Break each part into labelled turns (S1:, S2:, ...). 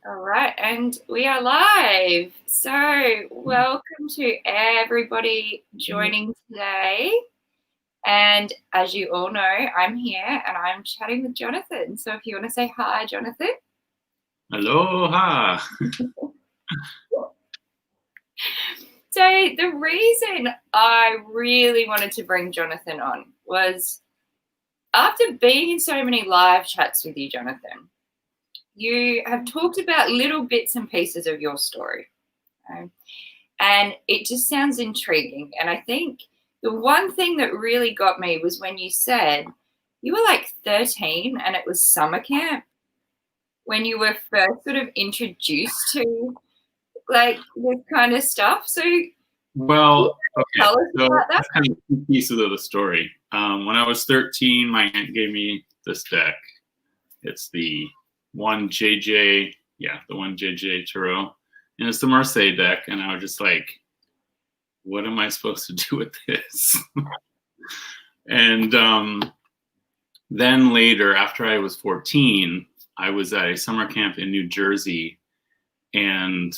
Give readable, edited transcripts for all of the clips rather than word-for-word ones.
S1: All right, and we are live. So, welcome to everybody joining today. And as you all know, I'm here and I'm chatting with Jonathan. So, if you want to say hi, Jonathan.
S2: Aloha.
S1: So, the reason I really wanted to bring Jonathan on was after being in so many live chats with you, Jonathan, you have talked about little bits and pieces of your story. And it just sounds intriguing. And I think the one thing that really got me was when you said you were like 13 and it was summer camp when you were first sort of introduced to like this kind of stuff. So
S2: Well, okay,
S1: tell us
S2: so
S1: about that.
S2: that's kind of two pieces of the story. When I was 13, my aunt gave me this deck. It's the one JJ, the one JJ Tarot, and it's the Marseille deck. And I was just like, what am I supposed to do with this? And then later, after I was 14, I was at a summer camp in New Jersey, and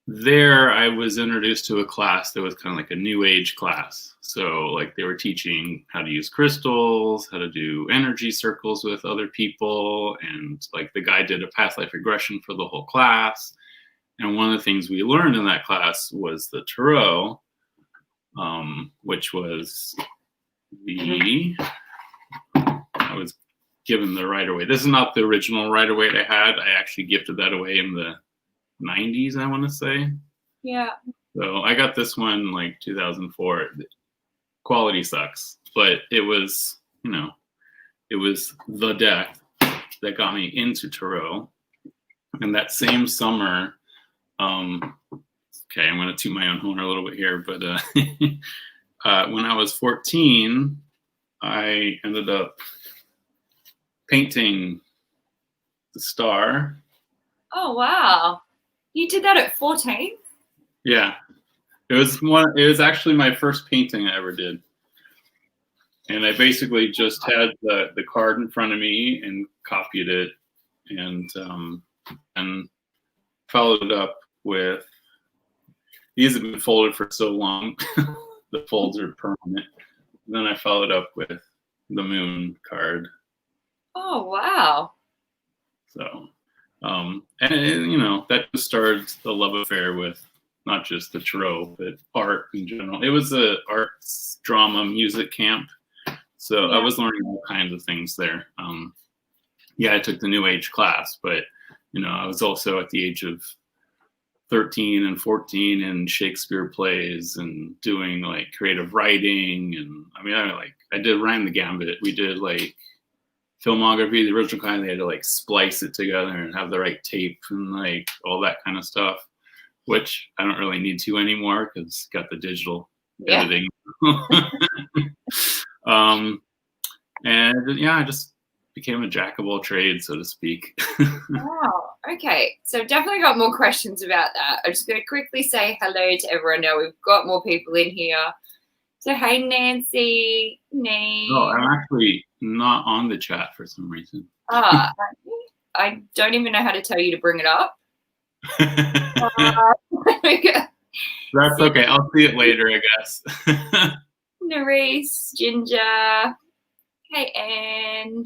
S2: there I was introduced to a class that was kind of like a new age class. So like they were teaching how to use crystals, how to do energy circles with other people, and like the guy did a past life regression for the whole class. And one of the things we learned in that class was the tarot, which was I was given the Rider-Waite. This is not the original Rider-Waite I had. I actually gifted that away in the 90s, I want to say.
S1: Yeah.
S2: So I got this one like 2004. Quality sucks, but it was, it was the deck that got me into tarot. And that same summer, okay, I'm going to toot my own horn a little bit here, but when I was 14, I ended up painting the star.
S1: Oh, wow. You did that at 14?
S2: Yeah. It was actually my first painting I ever did. And I basically just had the card in front of me and copied it and followed it up with, these have been folded for so long, the folds are permanent. And then I followed up with the moon card.
S1: Oh, wow.
S2: So, and that just started the love affair with not just the tarot, but art in general. It was a arts, drama, music camp. So I was learning all kinds of things there. I took the New Age class, but, I was also at the age of 13 and 14 in Shakespeare plays and doing like creative writing. And I did Rhyme the Gambit. We did like filmography, the original kind. They had to like splice it together and have the right tape and like all that kind of stuff, which I don't really need to anymore because got the digital editing. I just became a jack of all trades, so to speak.
S1: Wow. Okay. So definitely got more questions about that. I'm just going to quickly say hello to everyone now. We've got more people in here. So hey, Nancy, Nate.
S2: No, I'm actually not on the chat for some reason.
S1: I don't even know how to tell you to bring it up.
S2: That's okay. I'll see it later, I guess.
S1: Nerese, Ginger. Okay, and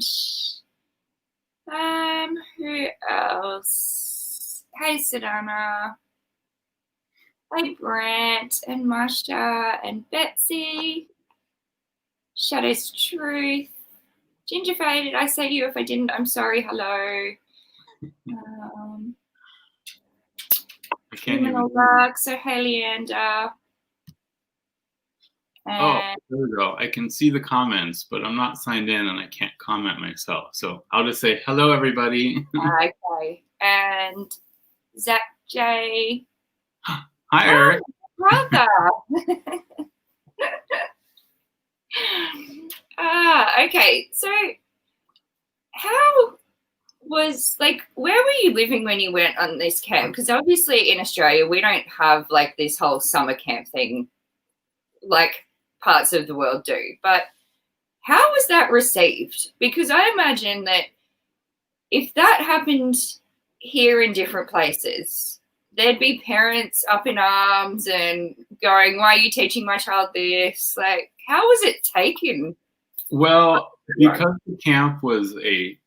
S1: who else? Hey, Sedana. Hey, Brent and Marsha and Betsy. Shadow's Truth. Ginger Faye, did I say you? If I didn't, I'm sorry. Hello. Criminal Luck. So, hey, Leander.
S2: Oh, there we go. I can see the comments, but I'm not signed in and I can't comment myself. So I'll just say hello, everybody.
S1: Okay. And Zach J.
S2: Hi, Eric.
S1: Brother. Okay. So how was, like, where were you living when you went on this camp? Because obviously in Australia, we don't have like this whole summer camp thing like parts of the world do. But how was that received? Because I imagine that if that happened here in different places, there'd be parents up in arms and going, "Why are you teaching my child this?" Like, how was it taken?
S2: Well, because the camp was a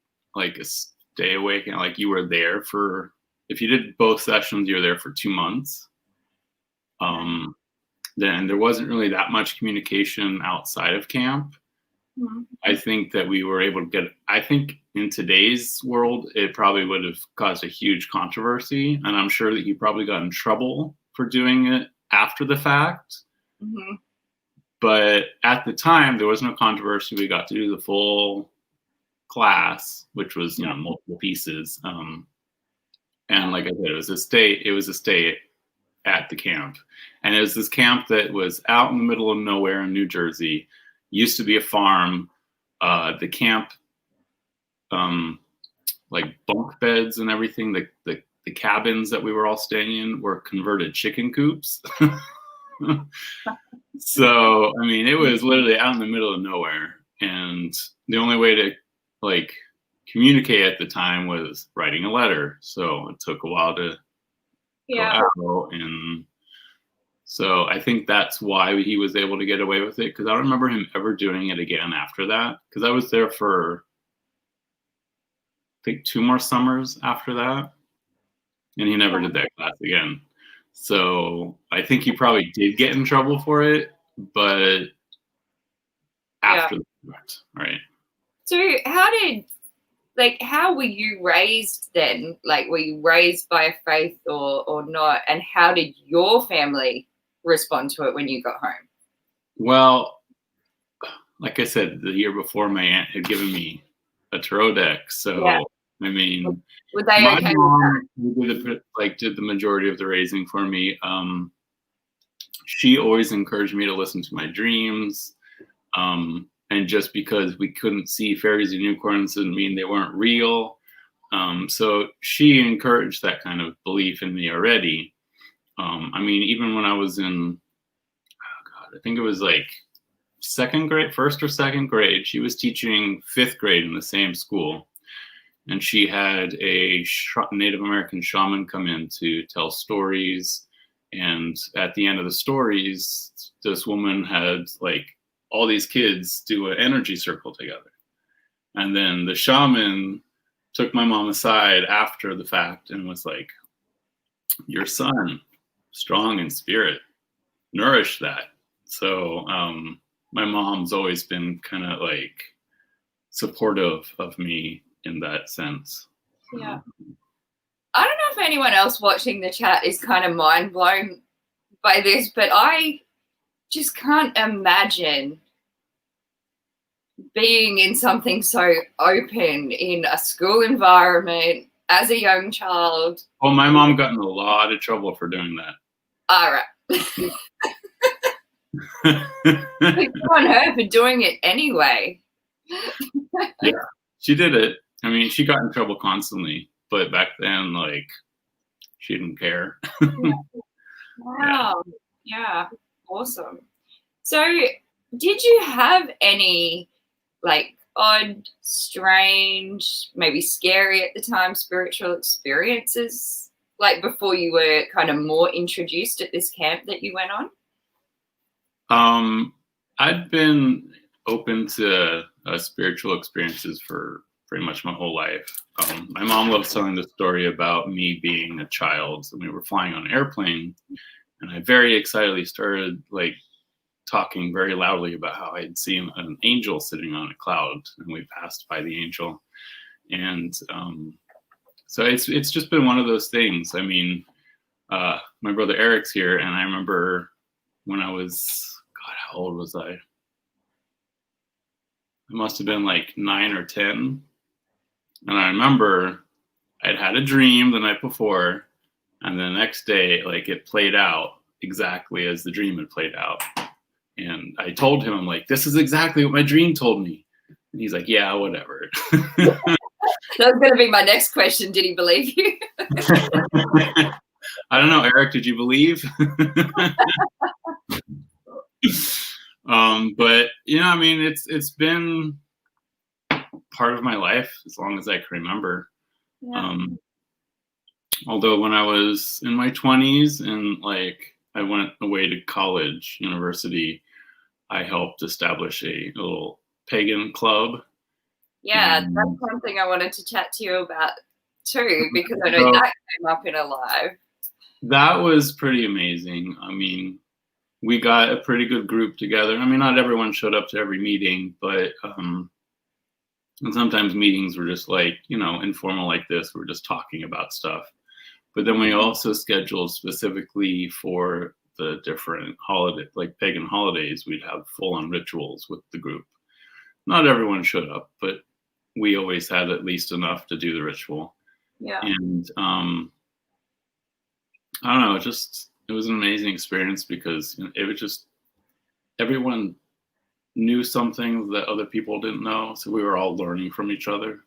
S2: stay away camp, like you were there for, if you did both sessions, you were there for 2 months. Then there wasn't really that much communication outside of camp.
S1: Mm-hmm.
S2: I think that we were able to get, I think in today's world, it probably would have caused a huge controversy. And I'm sure that you probably got in trouble for doing it after the fact.
S1: Mm-hmm.
S2: But at the time, there was no controversy. We got to do the full class, which was, multiple pieces. And like I said, it was a stay at the camp. And it was this camp that was out in the middle of nowhere in New Jersey. Used to be a farm. The camp, like bunk beds and everything, the cabins that we were all staying in were converted chicken coops. So, I mean, it was literally out in the middle of nowhere. And the only way to communicate at the time was writing a letter. So it took a while to go out. And so I think that's why he was able to get away with it. Because I don't remember him ever doing it again after that. Because I was there for, I think, 2 more summers after that. And he never did that class again. So I think he probably did get in trouble for it, but after the fact, right?
S1: So how were you raised then? Like, were you raised by a faith or not? And how did your family respond to it when you got home?
S2: Well, like I said, the year before, my aunt had given me a tarot deck. So, I mean,
S1: were they
S2: my
S1: okay
S2: mom did the majority of the raising for me. She always encouraged me to listen to my dreams. And just because we couldn't see fairies and unicorns didn't mean they weren't real. So she encouraged that kind of belief in me already. I mean, even when I was in, I think it was like first or second grade, she was teaching 5th grade in the same school. And she had a Native American shaman come in to tell stories. And at the end of the stories, this woman had all these kids do an energy circle together. And then the shaman took my mom aside after the fact and was like, "Your son, strong in spirit, nourish that." So my mom's always been kind of supportive of me in that sense.
S1: Yeah. I don't know if anyone else watching the chat is kind of mind blown by this, but I just can't imagine being in something so open in a school environment as a young child.
S2: Oh, my mom got in a lot of trouble for doing that.
S1: All right. Good on her for doing it anyway.
S2: Yeah, she did it. I mean, she got in trouble constantly, but back then, she didn't care.
S1: Wow. Yeah. Awesome. So, did you have any odd, strange, maybe scary at the time spiritual experiences before you were kind of more introduced at this camp that you went on?
S2: I'd been open to spiritual experiences for pretty much my whole life. My mom loves telling the story about me being a child. And we were flying on an airplane, and I very excitedly started talking very loudly about how I had seen an angel sitting on a cloud, and we passed by the angel. And so it's just been one of those things. I mean, my brother Eric's here, and I remember when I was, how old was I? I must have been 9 or 10. And I remember I'd had a dream the night before, and the next day, it played out exactly as the dream had played out. And I told him, I'm like, "This is exactly what my dream told me." And he's like, "Yeah, whatever."
S1: That was going to be my next question. Did he believe you?
S2: I don't know, Eric, did you believe? But I mean, it's been part of my life as long as I can remember.
S1: Yeah.
S2: Although when I was in my 20s and like I went away to college, university, I helped establish a little pagan club.
S1: Yeah, that's
S2: And
S1: one thing I wanted to chat to you about too, because I know
S2: so
S1: that came up in a live.
S2: that was pretty amazing. I mean, we got a pretty good group together. I mean, not everyone showed up to every meeting, but and sometimes meetings were just like, informal like this. We're just talking about stuff. But then we also scheduled specifically for the different holiday, like pagan holidays, we'd have full-on rituals with the group. Not everyone showed up, but we always had at least enough to do the ritual.
S1: Yeah.
S2: And I don't know, it was an amazing experience because it was just everyone knew something that other people didn't know, so we were all learning from each other.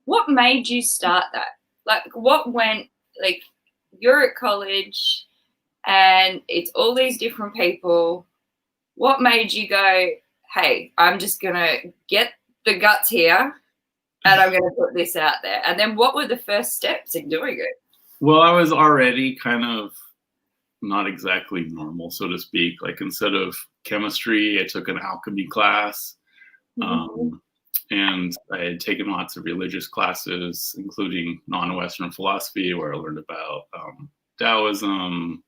S1: What made you start that? Like, what went, like, you're at college and it's all these different people. What made you go, hey, I'm just going to get the guts here and I'm going to put this out there? And then what were the first steps in doing it?
S2: Well, I was already kind of not exactly normal, so to speak. Like instead of chemistry, I took an alchemy class. And I had taken lots of religious classes, including non-Western philosophy, where I learned about Taoism,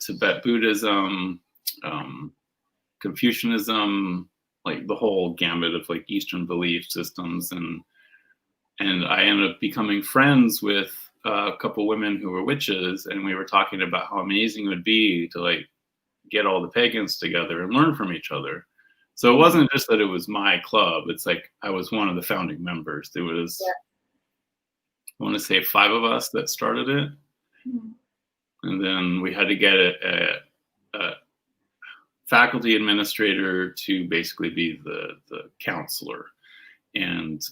S2: Tibet Buddhism, Confucianism, like the whole gamut of like Eastern belief systems. And I ended up becoming friends with a couple women who were witches, and we were talking about how amazing it would be to like get all the pagans together and learn from each other. So it wasn't just that it was my club. It's like I was one of the founding members. There was, I want to say 5 of us that started it. And then we had to get a faculty administrator to basically be the counselor. And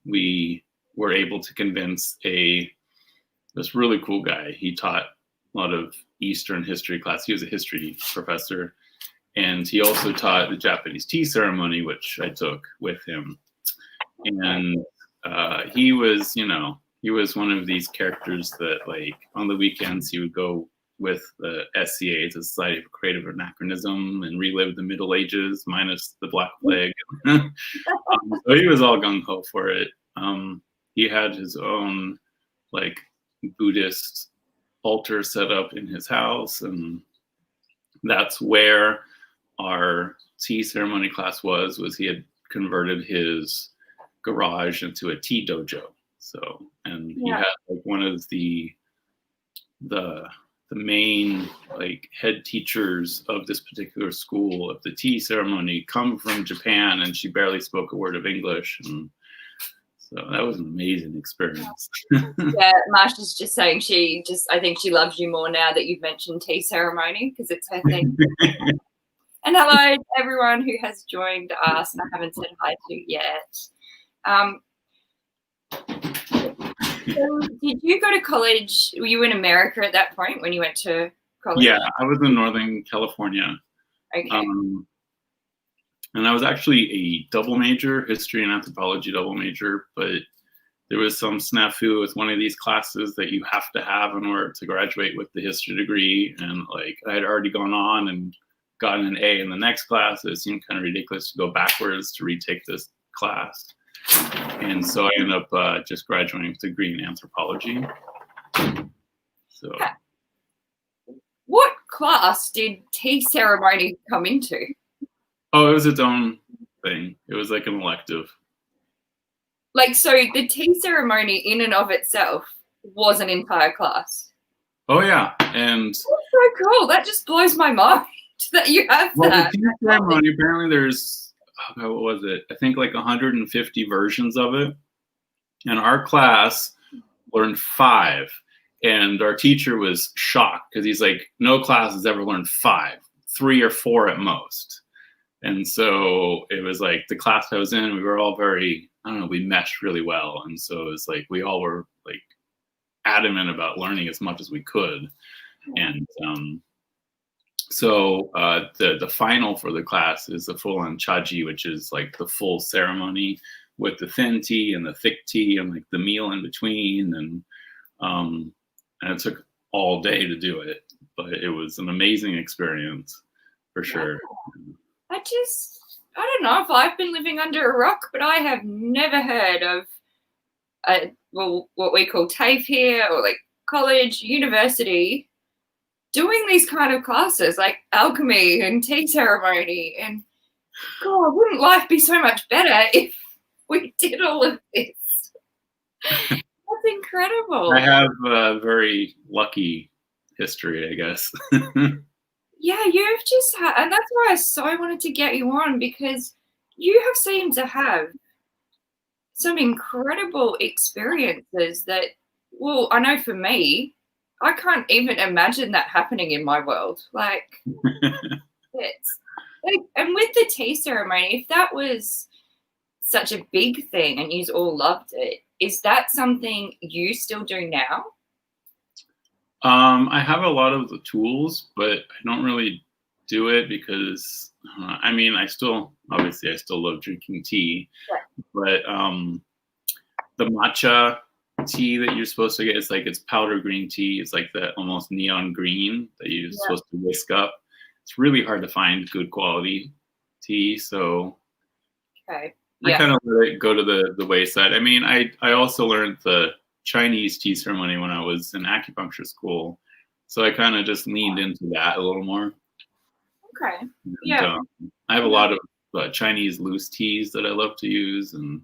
S2: we were able to convince this really cool guy. He taught a lot of Eastern history class. He was a history professor. And he also taught the Japanese tea ceremony, which I took with him. And he was, he was one of these characters that, like, on the weekends he would go with the SCA, the Society of Creative Anachronism, and relive the Middle Ages minus the Black Plague. So he was all gung ho for it. He had his own, like, Buddhist altar set up in his house, and that's where our tea ceremony class was he had converted his garage into a tea dojo. So, and he had like one of the main like head teachers of this particular school of the tea ceremony come from Japan, and she barely spoke a word of English. And so that was an amazing experience.
S1: Yeah, Marsha's just saying I think she loves you more now that you've mentioned tea ceremony because it's her thing. And hello to everyone who has joined us and I haven't said hi to yet. So did you go to college? Were you in America at that point when you went to college?
S2: Yeah, I was in Northern California.
S1: Okay.
S2: And I was actually a double major, history and anthropology double major, but there was some snafu with one of these classes that you have to have in order to graduate with the history degree. And like I had already gone on and gotten an A in the next class. It seemed kind of ridiculous to go backwards to retake this class. And so I ended up just graduating with a degree in anthropology. So,
S1: what class did tea ceremony come into?
S2: Oh, it was its own thing. It was like an elective.
S1: Like, so the tea ceremony in and of itself was an entire class.
S2: Oh yeah, and
S1: that's so cool. That just blows my mind that you have that.
S2: The tea ceremony, apparently there's, what was it? I think like 150 versions of it. And our class learned 5. And our teacher was shocked because he's like, no class has ever learned 5, 3 or 4 at most. And so it was like the class I was in, we were all very, I don't know, we meshed really well. And so it was like, we all were like adamant about learning as much as we could. And so the final for the class is the full-on chaji, which is like the full ceremony with the thin tea and the thick tea and like the meal in between, and it took all day to do it, but it was an amazing experience for sure.
S1: I don't know if I've been living under a rock, but I have never heard of what we call TAFE here, or like college, university, doing these kind of classes like alchemy and tea ceremony. And God, wouldn't life be so much better if we did all of this? That's incredible.
S2: I have a very lucky history, I guess.
S1: Yeah, you've just had, and that's why I so wanted to get you on, because you have seemed to have some incredible experiences that, well, I know for me, I can't even imagine that happening in my world. Like, it's like, and with the tea ceremony, if that was such a big thing and you all loved it, is that something you still do now?
S2: I have a lot of the tools, but I don't really do it because, I mean, I still love drinking tea, but the matcha tea that you're supposed to get, it's powder green tea. It's like that almost neon green that you're supposed to whisk up. It's really hard to find good quality tea, so I kind of let it go to the wayside. I mean, I also learned the Chinese tea ceremony when I was in acupuncture school, so I kind of just leaned into that a little more.
S1: Okay.
S2: And, I have a lot of Chinese loose teas that I love to use, and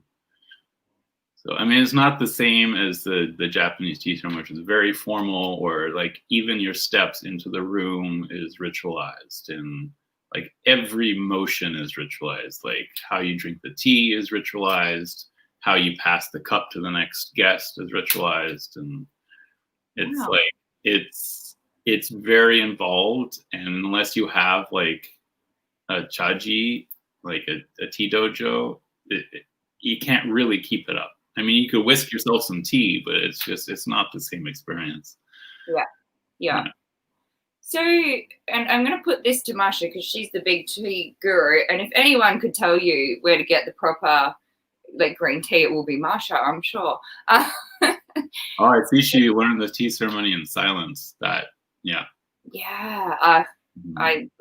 S2: so I mean, it's not the same as the Japanese tea ceremony, which is very formal, or like even your steps into the room is ritualized, and like every motion is ritualized. Like how you drink the tea is ritualized, how you pass the cup to the next guest is ritualized, and it's like it's very involved. And unless you have like a chaji, like a tea dojo, you can't really keep it up. I mean, you could whisk yourself some tea, but it's not the same experience.
S1: Yeah. So, and I'm going to put this to Masha because she's the big tea guru. And if anyone could tell you where to get the proper like green tea, it will be Masha, I'm sure.
S2: Oh, I see she learned the tea ceremony in silence.
S1: I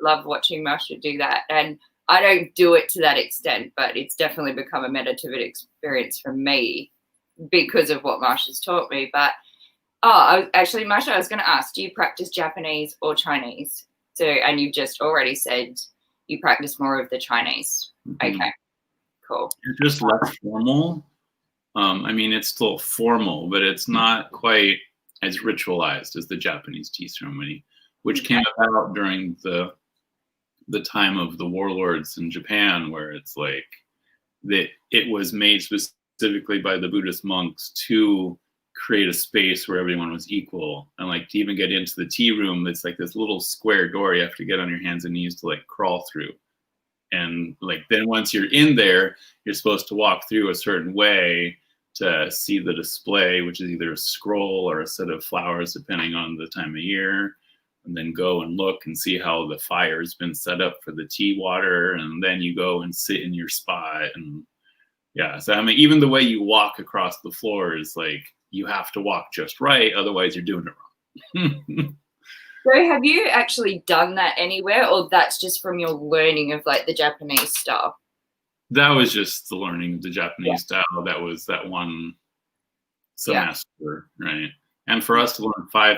S1: love watching Masha do that. And I don't do it to that extent, but it's definitely become a meditative experience for me because of what Masha's taught me. But actually, Masha, I was going to ask, do you practice Japanese or Chinese? So, and you've just already said you practice more of the Chinese. Mm-hmm. Okay, cool.
S2: It's just less formal. I mean, it's still formal, but it's not quite as ritualized as the Japanese tea ceremony, which came about during the time of the warlords in Japan, where it's like that it was made specifically by the Buddhist monks to create a space where everyone was equal. And like to even get into the tea room, it's like this little square door you have to get on your hands and knees to like crawl through. And like then once you're in there, you're supposed to walk through a certain way to see the display, which is either a scroll or a set of flowers, depending on the time of year. And then go and look and see how the fire's been set up for the tea water. And then you go and sit in your spot. And so I mean, even the way you walk across the floor is like, you have to walk just right. Otherwise you're doing it wrong.
S1: So have you actually done that anywhere, or that's just from your learning of like the Japanese style?
S2: That was just the learning of the Japanese style. That was that one semester, right? And for us to learn 5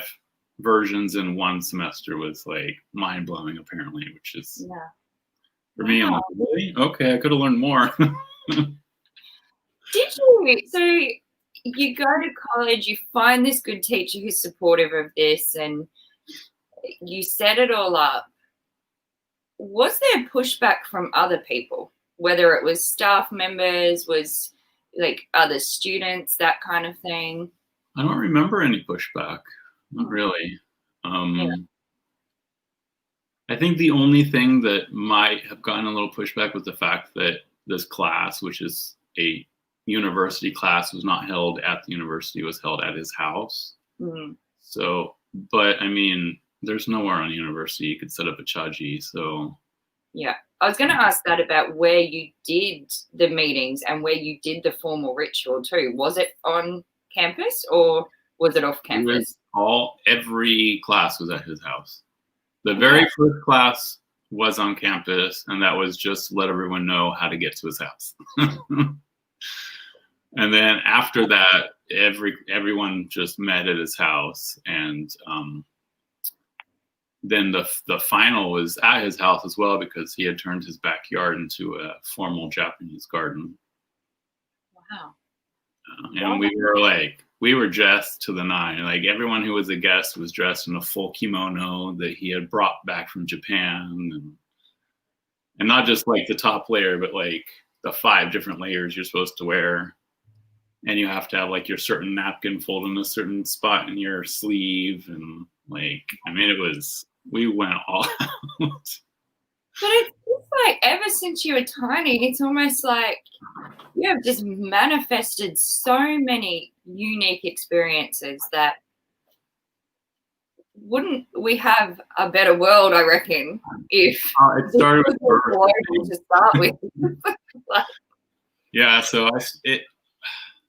S2: versions in one semester was like mind blowing, apparently, which is for me. I'm like, really? Okay, I could have learned more.
S1: Did you? So you go to college, you find this good teacher who's supportive of this, and you set it all up. Was there pushback from other people, whether it was staff members, was like other students, that kind of thing?
S2: I don't remember any pushback. Not really. I think the only thing that might have gotten a little pushback was the fact that this class, which is a university class, was not held at the university, was held at his house. Mm-hmm. So, but I mean, there's nowhere on the university you could set up a chaji. So,
S1: I was going to ask that about where you did the meetings and where you did the formal ritual too. Was it on campus or was it off campus?
S2: Every class was at his house. The very first class was on campus, and that was just to let everyone know how to get to his house. And then after that, everyone just met at his house, and then the final was at his house as well, because he had turned his backyard into a formal Japanese garden.
S1: Wow.
S2: And we were dressed to the nine. Like, everyone who was a guest was dressed in a full kimono that he had brought back from Japan, and not just like the top layer, but like the 5 different layers you're supposed to wear. And you have to have like your certain napkin fold in a certain spot in your sleeve, and like, I mean, we went all out.
S1: But it's like, ever since you were tiny, it's almost like you have just manifested so many unique experiences that wouldn't we have a better world, I reckon, if
S2: it started with birth.
S1: To start with.
S2: Yeah,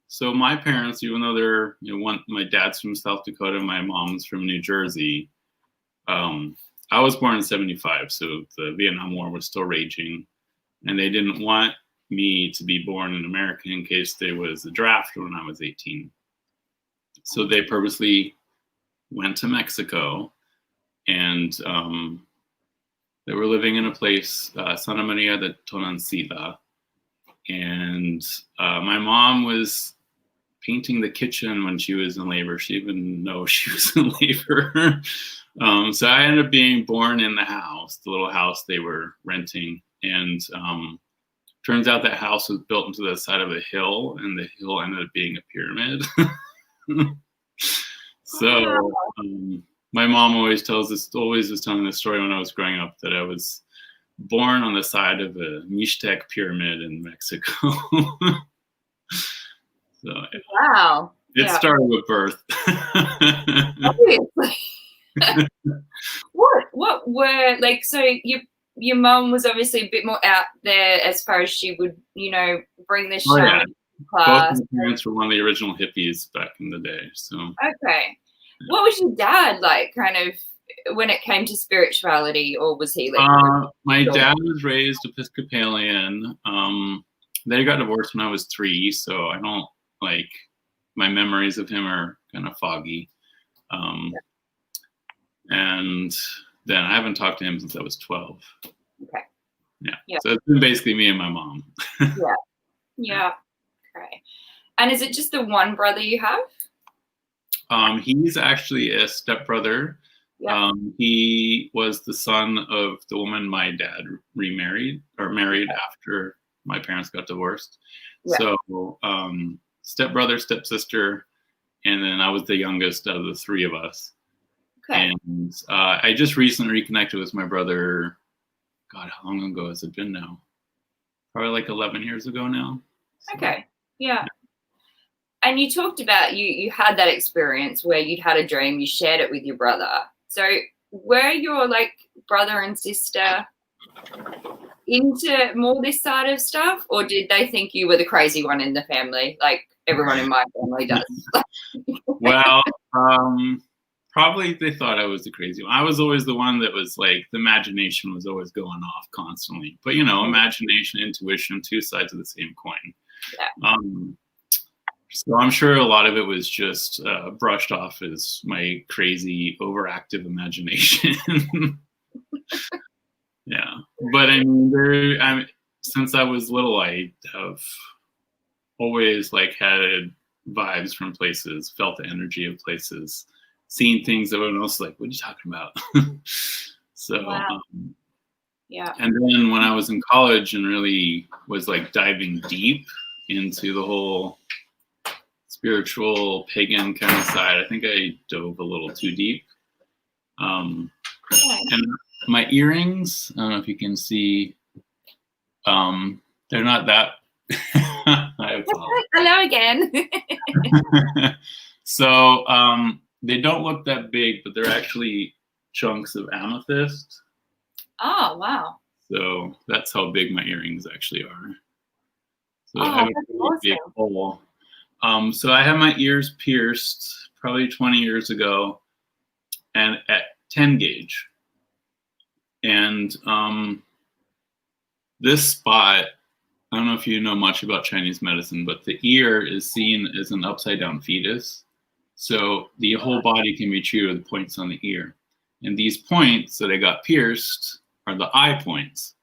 S2: so my parents, even though they're, my dad's from South Dakota, my mom's from New Jersey. I was born in 1975, so the Vietnam War was still raging, and they didn't want me to be born in America in case there was a draft when I was 18. So they purposely went to Mexico, and they were living in a place, Santa Maria de Tonancilla, and my mom was painting the kitchen when she was in labor. She didn't even know she was in labor. So I ended up being born in the house, the little house they were renting. And turns out that house was built into the side of a hill, and the hill ended up being a pyramid. So my mom always was telling this story when I was growing up, that I was born on the side of a Mixtec pyramid in Mexico. So
S1: wow.
S2: It started with birth.
S1: Obviously. What were, like, so your mom was obviously a bit more out there as far as she would, bring the shaman class.
S2: Both my parents were one of the original hippies back in the day. So
S1: okay. What was your dad like, kind of, when it came to spirituality, or was he like?
S2: My dad was raised Episcopalian. They got divorced when I was 3, so I don't my memories of him are kind of foggy. And then I haven't talked to him since I was 12.
S1: Okay.
S2: Yeah. So it's been basically me and my mom.
S1: Yeah. Okay. And is it just the one brother you have?
S2: He's actually a stepbrother. Yeah. He was the son of the woman my dad married after my parents got divorced. Yeah. So stepbrother, stepsister, and then I was the youngest out of the 3 of us. Okay. And I just recently reconnected with my brother. God, how long ago has it been now? Probably like 11 years ago now. So,
S1: okay. Yeah. And you talked about you had that experience where you'd had a dream, you shared it with your brother. So were your brother and sister into more this side of stuff, or did they think you were the crazy one in the family, like everyone in my family does?
S2: Well, probably they thought I was the crazy one. I was always the one that was the imagination was always going off constantly. But imagination, intuition, 2 sides of the same coin. Yeah. So I'm sure a lot of it was just brushed off as my crazy, overactive imagination. Yeah, but I mean, since I was little, I have always had vibes from places, felt the energy of places, seen things that everyone else what are you talking about? So, wow. Yeah. And then when I was in college and really was diving deep into the whole spiritual pagan kind of side, I think I dove a little too deep. And my earrings, I don't know if you can see, they're not that.
S1: Hello again.
S2: So they don't look that big, but they're actually chunks of amethyst.
S1: Oh, wow.
S2: So that's how big my earrings actually are. So I
S1: Oh,
S2: have a
S1: that's
S2: really big
S1: awesome.
S2: hole. So I had my ears pierced probably 20 years ago, and at 10 gauge. And this spot, I don't know if you know much about Chinese medicine, but the ear is seen as an upside down fetus. So the whole body can be treated with points on the ear. And these points that I got pierced are the eye points.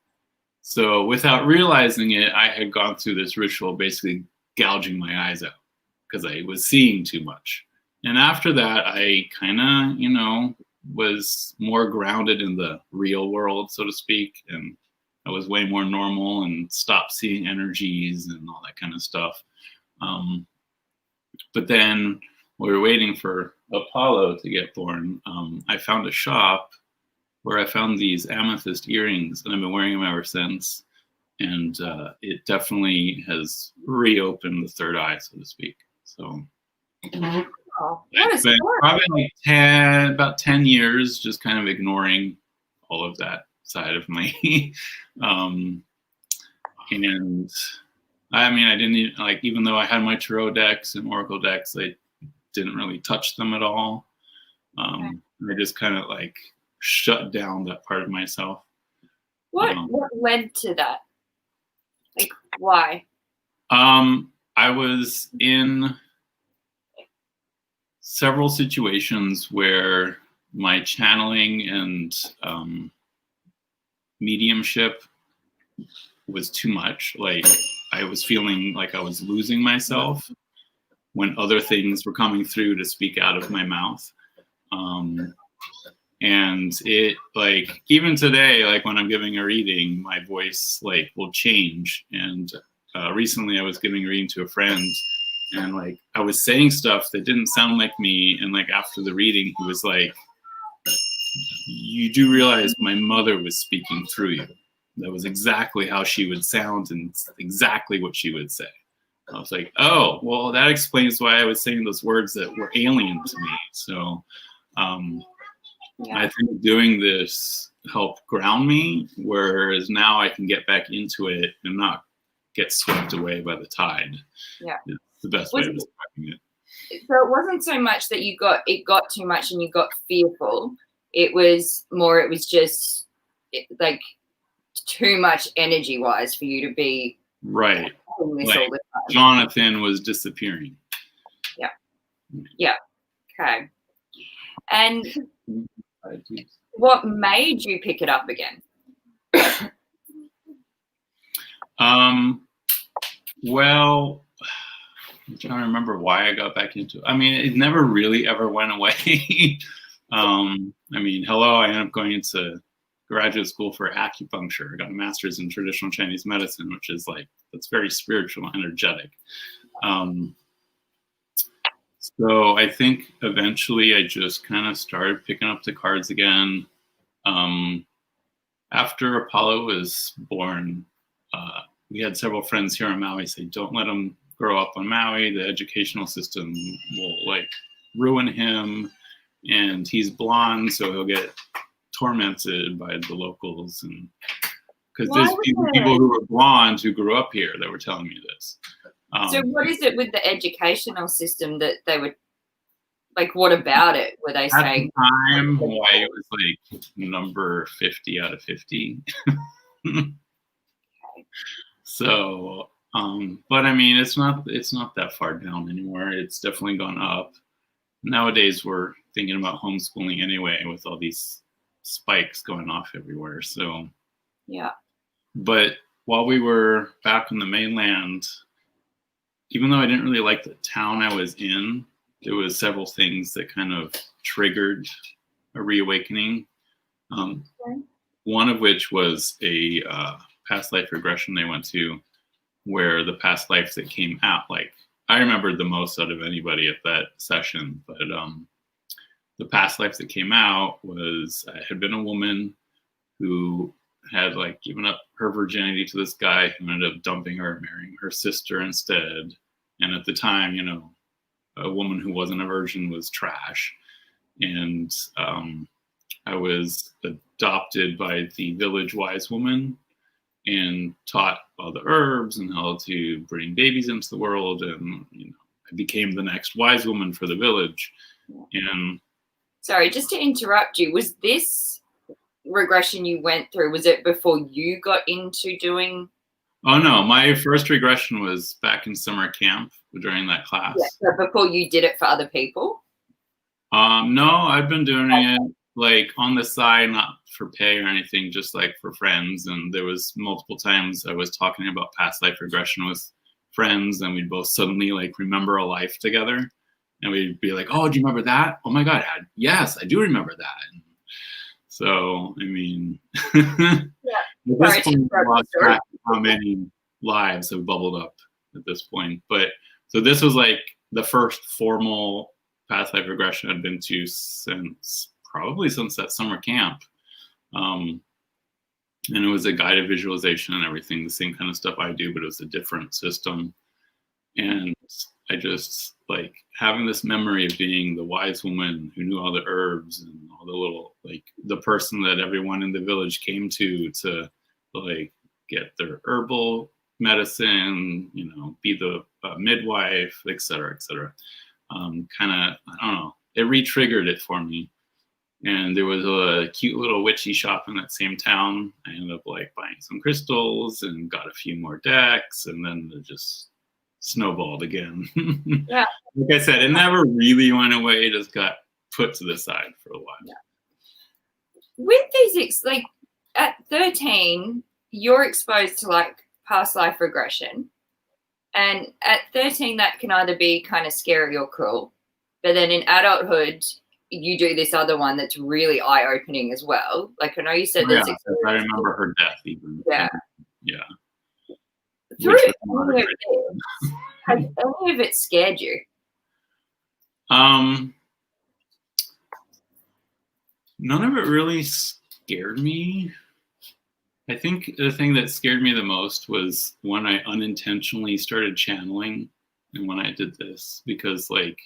S2: So without realizing it, I had gone through this ritual basically gouging my eyes out because I was seeing too much. And after that, I kind of, was more grounded in the real world, so to speak. And I was way more normal and stopped seeing energies and all that kind of stuff. But then we were waiting for Apollo to get born. I found a shop where I found these amethyst earrings, and I've been wearing them ever since. And it definitely has reopened the third eye, so to speak. So
S1: Oh, what a
S2: it's been
S1: story.
S2: probably like about 10 years just kind of ignoring all of that side of me. And I mean, I didn't even though I had my tarot decks and oracle decks, I didn't really touch them at all. I just kind of like shut down that part of myself.
S1: What led to that? Like, why?
S2: I was in several situations where my channeling and mediumship was too much. Like I was feeling like I was losing myself when other things were coming through to speak out of my mouth. And it like even today, like when I'm giving a reading, my voice like will change. And recently I was giving a reading to a friend, and like I was saying stuff that didn't sound like me. And like after the reading, he was like, "You do realize my mother was speaking through you. That was exactly how she would sound and exactly what she would say." I was like, "Oh, well, that explains why I was saying those words that were alien to me." So I think doing this helped ground me, whereas now I can get back into it and not get swept away by the tide.
S1: Yeah.
S2: It's the best way of describing it.
S1: So it wasn't so much that it got too much and you got fearful. It was just like too much energy wise for you to be
S2: right.
S1: This
S2: like
S1: all the time.
S2: Jonathan was disappearing.
S1: Yeah. Okay. And what made you pick it up again?
S2: Well, I'm trying to remember why I got back into it. I mean, it never really ever went away. I mean, I ended up going into graduate school for acupuncture. I got a master's in traditional Chinese medicine, which is like, that's very spiritual and energetic. So I think eventually I just kind of started picking up the cards again. After Apollo was born, we had several friends here on Maui say, "Don't let him grow up on Maui. The educational system will like ruin him, and he's blonde, so he'll get tormented by the locals." And because there's people who were blonde who grew up here that were telling me this.
S1: So what is it with the educational system that they would like? What about it? Were they saying
S2: at the time Hawaii was like number 50 out of 50? So, but I mean, it's not that far down anymore. It's definitely gone up. Nowadays, we're thinking about homeschooling anyway, with all these spikes going off everywhere. So,
S1: yeah.
S2: But while we were back on the mainland, even though I didn't really like the town I was in, there was several things that kind of triggered a reawakening. One of which was a past life regression they went to, where the past lives that came out, like I remembered the most out of anybody at that session, but the past life that came out was I had been a woman who had like given up her virginity to this guy who ended up dumping her and marrying her sister instead. And at the time, a woman who wasn't a virgin was trash. And I was a adopted by the village wise woman and taught all the herbs and how to bring babies into the world. And, I became the next wise woman for the village. And
S1: sorry, just to interrupt you, was this regression you went through, was it before you got into doing?
S2: Oh no, my first regression was back in summer camp during that class.
S1: Yeah, so before you did it for other people?
S2: No, I've been doing it like on the side, not for pay or anything, just like for friends. And there was multiple times I was talking about past life regression with friends, and we'd both suddenly like remember a life together, and we'd be like, "Oh, do you remember that? Oh my God, yes, I do remember that." And so, I mean,
S1: Yeah.
S2: at this point, I lost track of how many lives have bubbled up at this point. But so this was like the first formal past life regression I'd been to since that summer camp. And it was a guided visualization and everything, the same kind of stuff I do, but it was a different system. And I just like having this memory of being the wise woman who knew all the herbs and all the little, like the person that everyone in the village came to like get their herbal medicine, be the midwife, et cetera, et cetera. Kind of, I don't know, it re-triggered it for me. And there was a cute little witchy shop in that same town. I ended up like buying some crystals and got a few more decks, and then it just snowballed again.
S1: Yeah.
S2: Like I said, it never really went away. It just got put to the side for a while.
S1: Yeah. With these, like at 13, you're exposed to like past life regression. And at 13, that can either be kind of scary or cool. But then in adulthood, you do this other one that's really eye-opening as well. Like I know you said
S2: I remember her death even.
S1: Yeah.
S2: Yeah.
S1: Through any of it, has any of it scared you?
S2: None of it really scared me. I think the thing that scared me the most was when I unintentionally started channeling and when I did this, because like,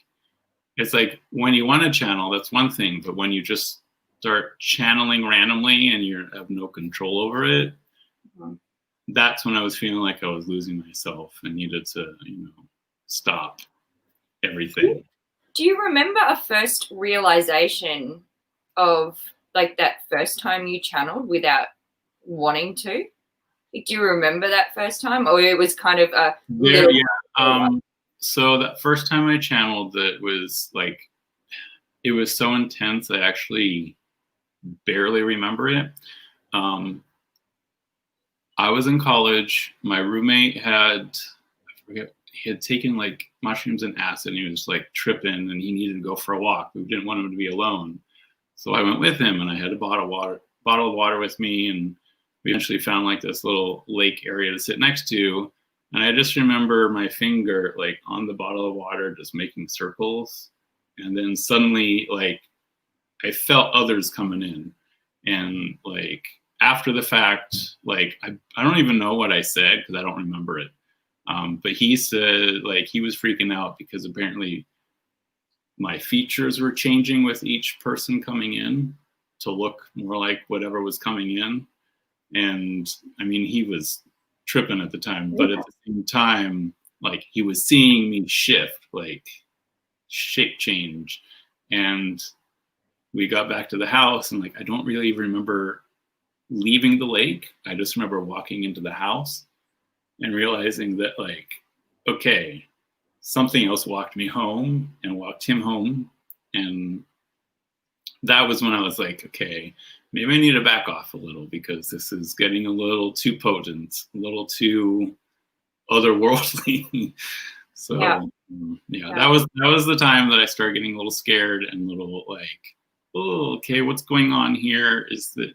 S2: it's like when you want to channel, that's one thing, but when you just start channeling randomly and you have no control over it, that's when I was feeling like I was losing myself and needed to, stop everything.
S1: Do you remember a first realization of like that first time you channeled without wanting to? Do you remember that first time, or it was kind of a
S2: so that first time I channeled, it was like, it was so intense I actually barely remember it. I was in college. My roommate he had taken like mushrooms and acid, and he was like tripping, and he needed to go for a walk. We didn't want him to be alone, so I went with him, and I had a bottle of water with me, and we eventually found like this little lake area to sit next to. And I just remember my finger like on the bottle of water just making circles. And then suddenly like I felt others coming in. And like after the fact, like I don't even know what I said because I don't remember it. But he said like he was freaking out because apparently my features were changing with each person coming in to look more like whatever was coming in. And I mean, he was tripping at the time, but at the same time, like he was seeing me shift, like shape change. And we got back to the house, and like I don't really remember leaving the lake. I just remember walking into the house and realizing that like, okay, something else walked me home and walked him home. And that was when I was like, okay, maybe I need to back off a little because this is getting a little too potent, a little too otherworldly. So yeah, that was the time that I started getting a little scared and a little like, oh, okay, what's going on here? Is there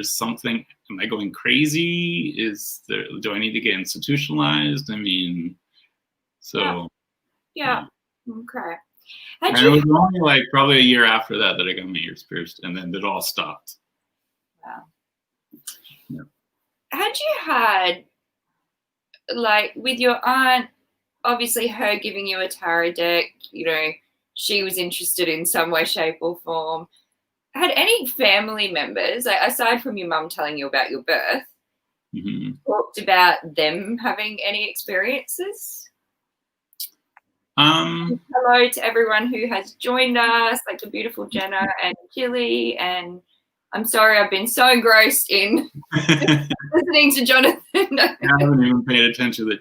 S2: something? Am I going crazy? Do I need to get institutionalized? I mean, so
S1: yeah. Okay.
S2: And it was only like probably a year after that I got my ears pierced, and then it all stopped.
S1: Wow.
S2: Yeah.
S1: Had you had, like, with your aunt, obviously her giving you a tarot deck, she was interested in some way, shape, or form. had any family members, aside from your mum telling you about your birth, talked about them having any experiences? Hello to everyone who has joined us, like the beautiful Jenna and Jilly. And I'm sorry, I've been so engrossed in listening to Jonathan.
S2: I haven't even paid attention to the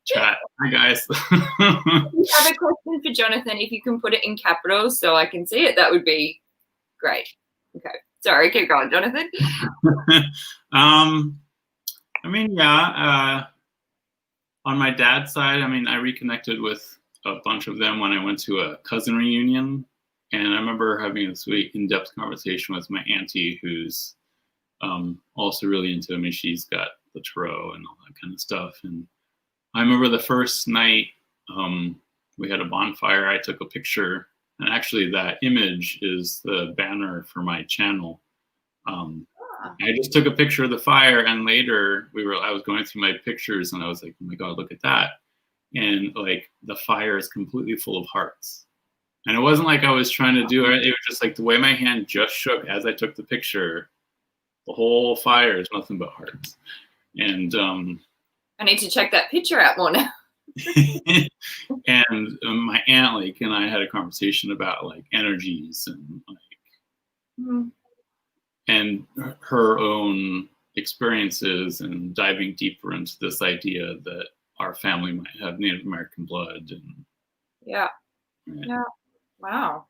S2: chat. Hi, guys.
S1: If you have a question for Jonathan, if you can put it in capitals so I can see it, that would be great. Okay. Sorry, keep going, Jonathan.
S2: I mean, yeah. On my dad's side, I mean, I reconnected with a bunch of them when I went to a cousin reunion. And I remember having this really in-depth conversation with my auntie, who's also really into, I mean, she's got the tarot and all that kind of stuff. And I remember the first night we had a bonfire, I took a picture. And actually that image is the banner for my channel. I just took a picture of the fire, and later I was going through my pictures and I was like, oh my God, look at that. And like the fire is completely full of hearts. And it wasn't like I was trying to do it. It was just like the way my hand just shook as I took the picture, the whole fire is nothing but hearts. And
S1: I need to check that picture out more now.
S2: And my aunt, like, and I had a conversation about like energies and like, and her own experiences, and diving deeper into this idea that our family might have Native American blood. And
S1: yeah. Wow.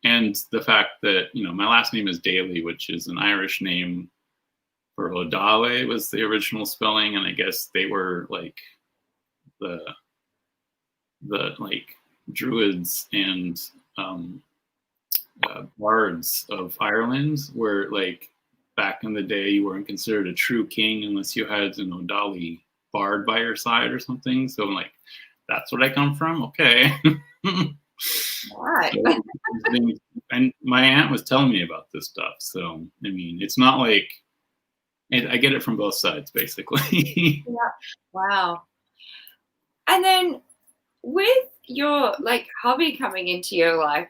S2: And the fact that, you know, my last name is Dailey, which is an Irish name for Odale was the original spelling. And I guess they were like the like druids and bards of Ireland, where like back in the day you weren't considered a true king unless you had an Odali bard by your side or something. So I'm like, that's what I come from. Okay.
S1: Right.
S2: So, and my aunt was telling me about this stuff. So I mean, it's not like I get it from both sides, basically.
S1: Yeah. Wow. And then with your like hubby coming into your life,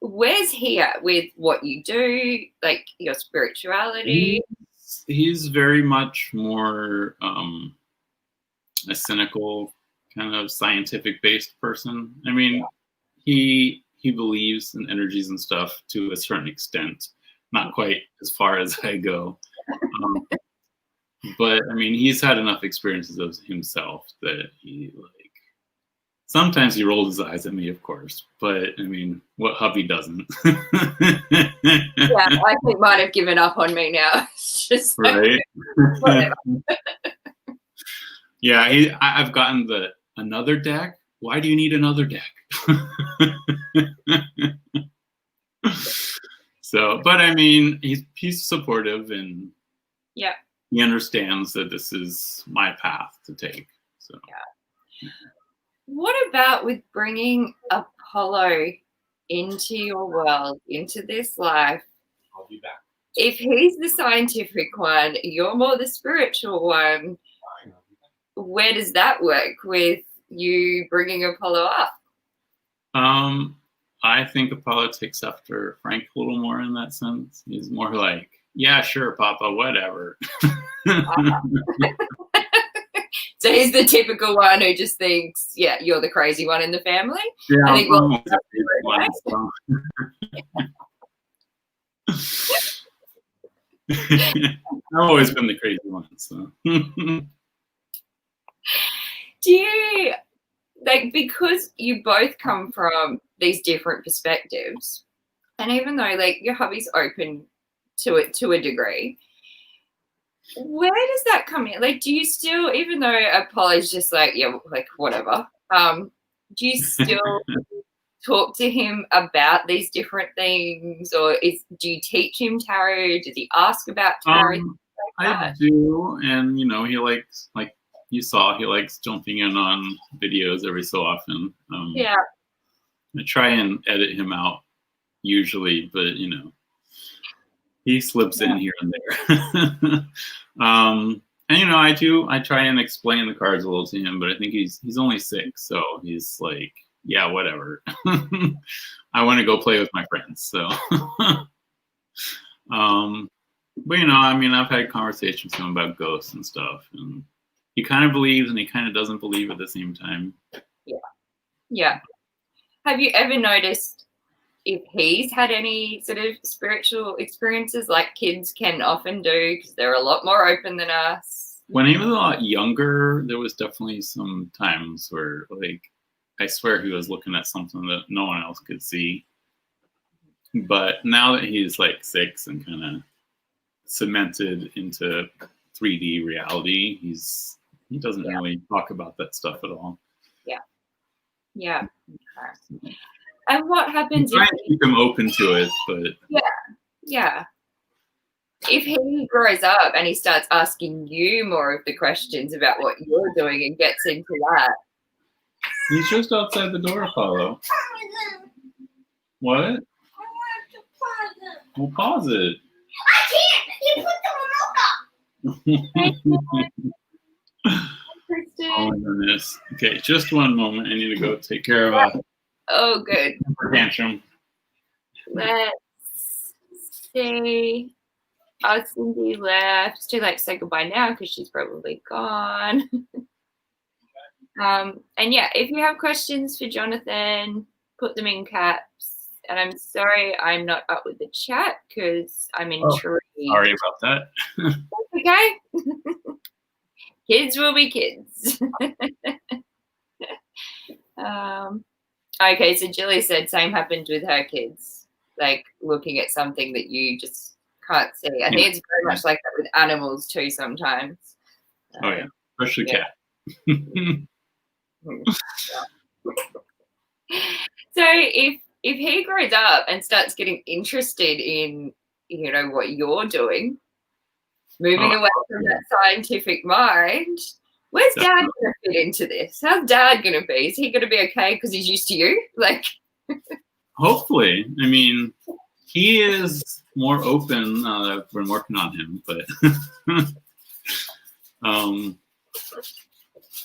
S1: where's he at with what you do, like your spirituality?
S2: He's very much more a cynical, kind of scientific based person. I mean, he believes in energies and stuff to a certain extent, not quite as far as I go. But I mean, he's had enough experiences of himself that he like, sometimes he rolls his eyes at me, of course, but I mean, what hubby doesn't?
S1: Yeah, I think might have given up on me now. It's just
S2: right.
S1: Whatever.
S2: Yeah, I've gotten the another deck. Why do you need another deck? So, but I mean, he's supportive, and
S1: yeah,
S2: he understands that this is my path to take. So
S1: yeah. What about with bringing Apollo into your world, into this life?
S3: I'll be back.
S1: If he's the scientific one, you're more the spiritual one. Where does that work with you bringing Apollo up?
S2: I think Apollo takes after Frank a little more in that sense. He's more like, yeah, sure, Papa, whatever.
S1: So he's the typical one who just thinks, yeah, you're the crazy one in the family.
S2: Yeah,
S1: I think
S2: I've always been the crazy one. So.
S1: Do you, like, because you both come from these different perspectives, and even though like your hubby's open to it to a degree, where does that come in? Like, do you still, even though Apollo's just like, yeah, like whatever, do you still talk to him about these different things, or do you teach him tarot? Does he ask about tarot?
S2: I do, and you know, he likes, like you saw, he likes jumping in on videos every so often.
S1: Yeah.
S2: I try and edit him out usually, but you know, he slips in here and there. And you know, I try and explain the cards a little to him, but I think he's only 6, so he's like, yeah, whatever. I want to go play with my friends. So But you know, I mean, I've had conversations with him about ghosts and stuff, and he kind of believes and he kind of doesn't believe at the same time.
S1: Yeah. Have you ever noticed if he's had any sort of spiritual experiences like kids can often do because they're a lot more open than us?
S2: When he was a lot younger, there was definitely some times where, like, I swear he was looking at something that no one else could see. But now that he's like 6 and kind of cemented into 3D reality, he doesn't really talk about that stuff at all.
S1: Yeah. Okay. And what happens
S2: if to keep him open to it, but
S1: yeah. If he grows up and he starts asking you more of the questions about what you're doing and gets into that.
S2: He's just outside the door, Apollo. What? I want to pause it. We'll pause it. I can't. You put the remote up. Oh my goodness. Okay, just one moment. I need to go take care of
S1: Oh, good.
S2: Tantrum.
S1: Let's see. Oh, Cindy left. It's too late to say goodbye now because she's probably gone. And yeah, if you have questions for Jonathan, put them in caps. And I'm sorry I'm not up with the chat because I'm intrigued.
S2: Sorry about that.
S1: That's okay. Kids will be kids. Okay, so Jilly said same happened with her kids, like looking at something that you just can't see. I think it's very much like that with animals too sometimes.
S2: Oh yeah, especially cat.
S1: So if he grows up and starts getting interested in, you know, what you're doing, moving away from that scientific mind, where's Dad going to fit into this? How's Dad going to be? Is he going to be okay because he's used to you? Like,
S2: hopefully. I mean, he is more open now that I've been working on him, but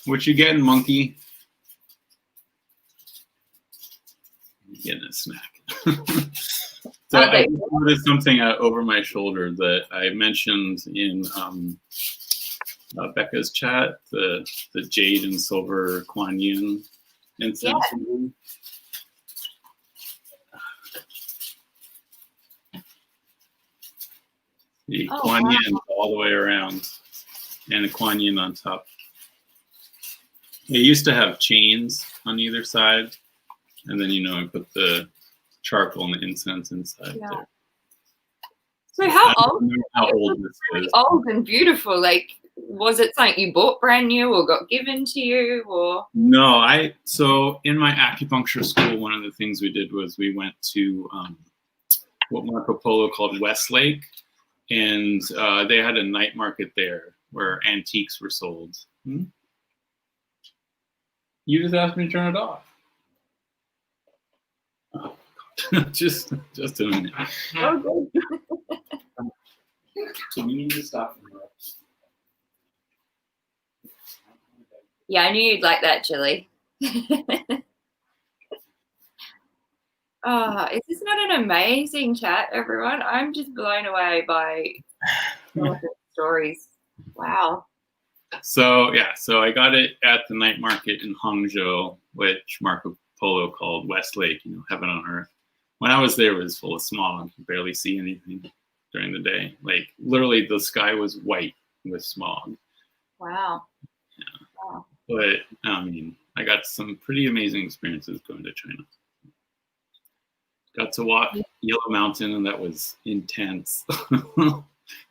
S2: what you getting, monkey? Getting a snack. So I noticed something over my shoulder that I mentioned in Becca's chat, the jade and silver Kuan Yin incense. The Kuan Yin all the way around and a Kuan Yin on top. It used to have chains on either side, and then, you know, I put the charcoal and the incense inside.
S1: Yeah. So how old
S2: this is.
S1: Old and beautiful. Like, was it something you bought brand new or got given to you, or?
S2: No, so in my acupuncture school, one of the things we did was we went to what Marco Polo called Westlake, and they had a night market there where antiques were sold. You just asked me to turn it off. Oh, just a minute.
S1: Oh,
S2: So we need to stop.
S1: Yeah, I knew you'd like that, Chili. Oh, is this not an amazing chat, everyone? I'm just blown away by stories. Wow.
S2: So I got it at the night market in Hangzhou, which Marco Polo called Westlake, you know, heaven on earth. When I was there, it was full of smog. You could barely see anything during the day. Like, literally, the sky was white with smog.
S1: Wow.
S2: Yeah. Wow. But, I mean, I got some pretty amazing experiences going to China. Got to walk Yellow Mountain, and that was intense.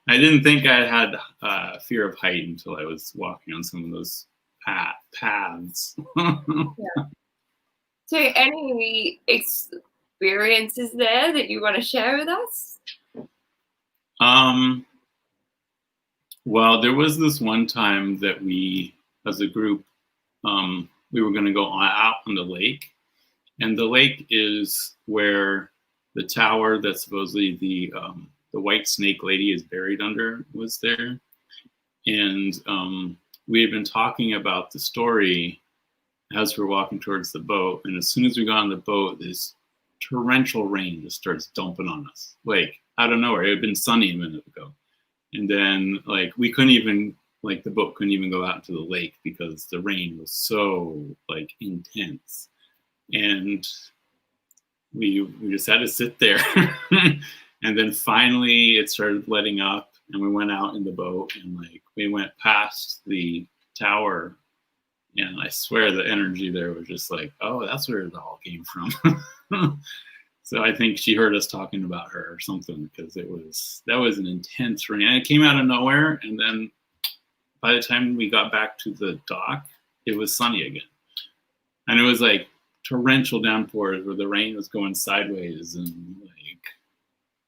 S2: I didn't think I had fear of height until I was walking on some of those paths.
S1: Yeah. So any experiences there that you want to share with us?
S2: Well, there was this one time that we, as a group, we were going to go out on the lake. And the lake is where the tower that supposedly the white snake lady is buried under was there. And we had been talking about the story as we're walking towards the boat. And as soon as we got on the boat, this torrential rain just starts dumping on us. Like, out of nowhere. It had been sunny a minute ago. And then like we couldn't even, like the boat couldn't even go out into the lake because the rain was so like intense. And we just had to sit there. And then finally it started letting up and we went out in the boat and like we went past the tower, and I swear the energy there was just like, oh, that's where it all came from. So I think she heard us talking about her or something, because that was an intense rain. And it came out of nowhere, and then by the time we got back to the dock, it was sunny again. And it was like torrential downpours where the rain was going sideways and like.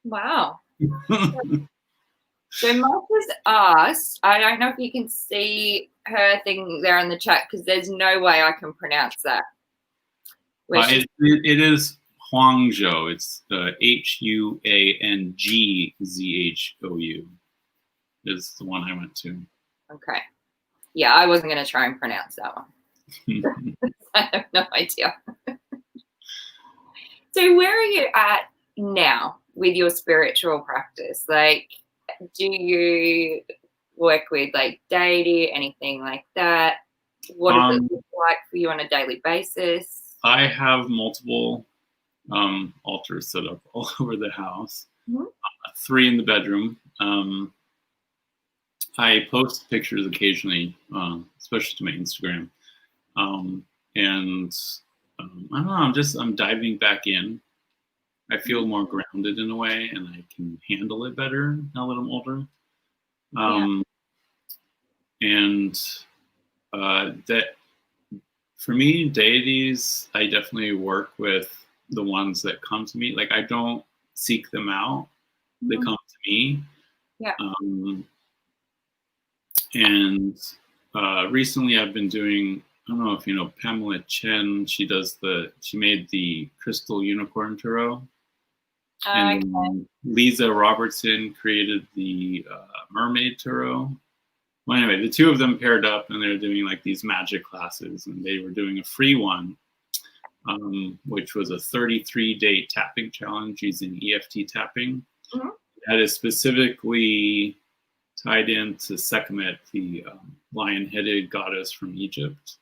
S1: Wow. So Martha's asked, I don't know if you can see her thing there in the chat because there's no way I can pronounce that.
S2: It is Huangzhou. It's Huangzhou is the one I went to.
S1: Okay. Yeah, I wasn't going to try and pronounce that one. I have no idea. So where are you at now with your spiritual practice? Like, do you work with like deity, anything like that? What does it look like for you on a daily basis?
S2: I have multiple altars set up all over the house. Mm-hmm. 3 in the bedroom. I post pictures occasionally, especially to my Instagram. I don't know, I'm diving back in. I feel more grounded in a way, and I can handle it better now that I'm older. That for me, deities, I definitely work with the ones that come to me. Like I don't seek them out; they come to me.
S1: Yeah.
S2: Recently, I've been doing. I don't know if you know Pamela Chen. She made the Crystal Unicorn Tarot. And Lisa Robertson created the Mermaid Tarot. Well, anyway, the 2 of them paired up, and they're doing like these magic classes, and they were doing a free one, which was a 33-day tapping challenge using EFT tapping. Mm-hmm. That is specifically tied into Sekhmet, the lion-headed goddess from Egypt.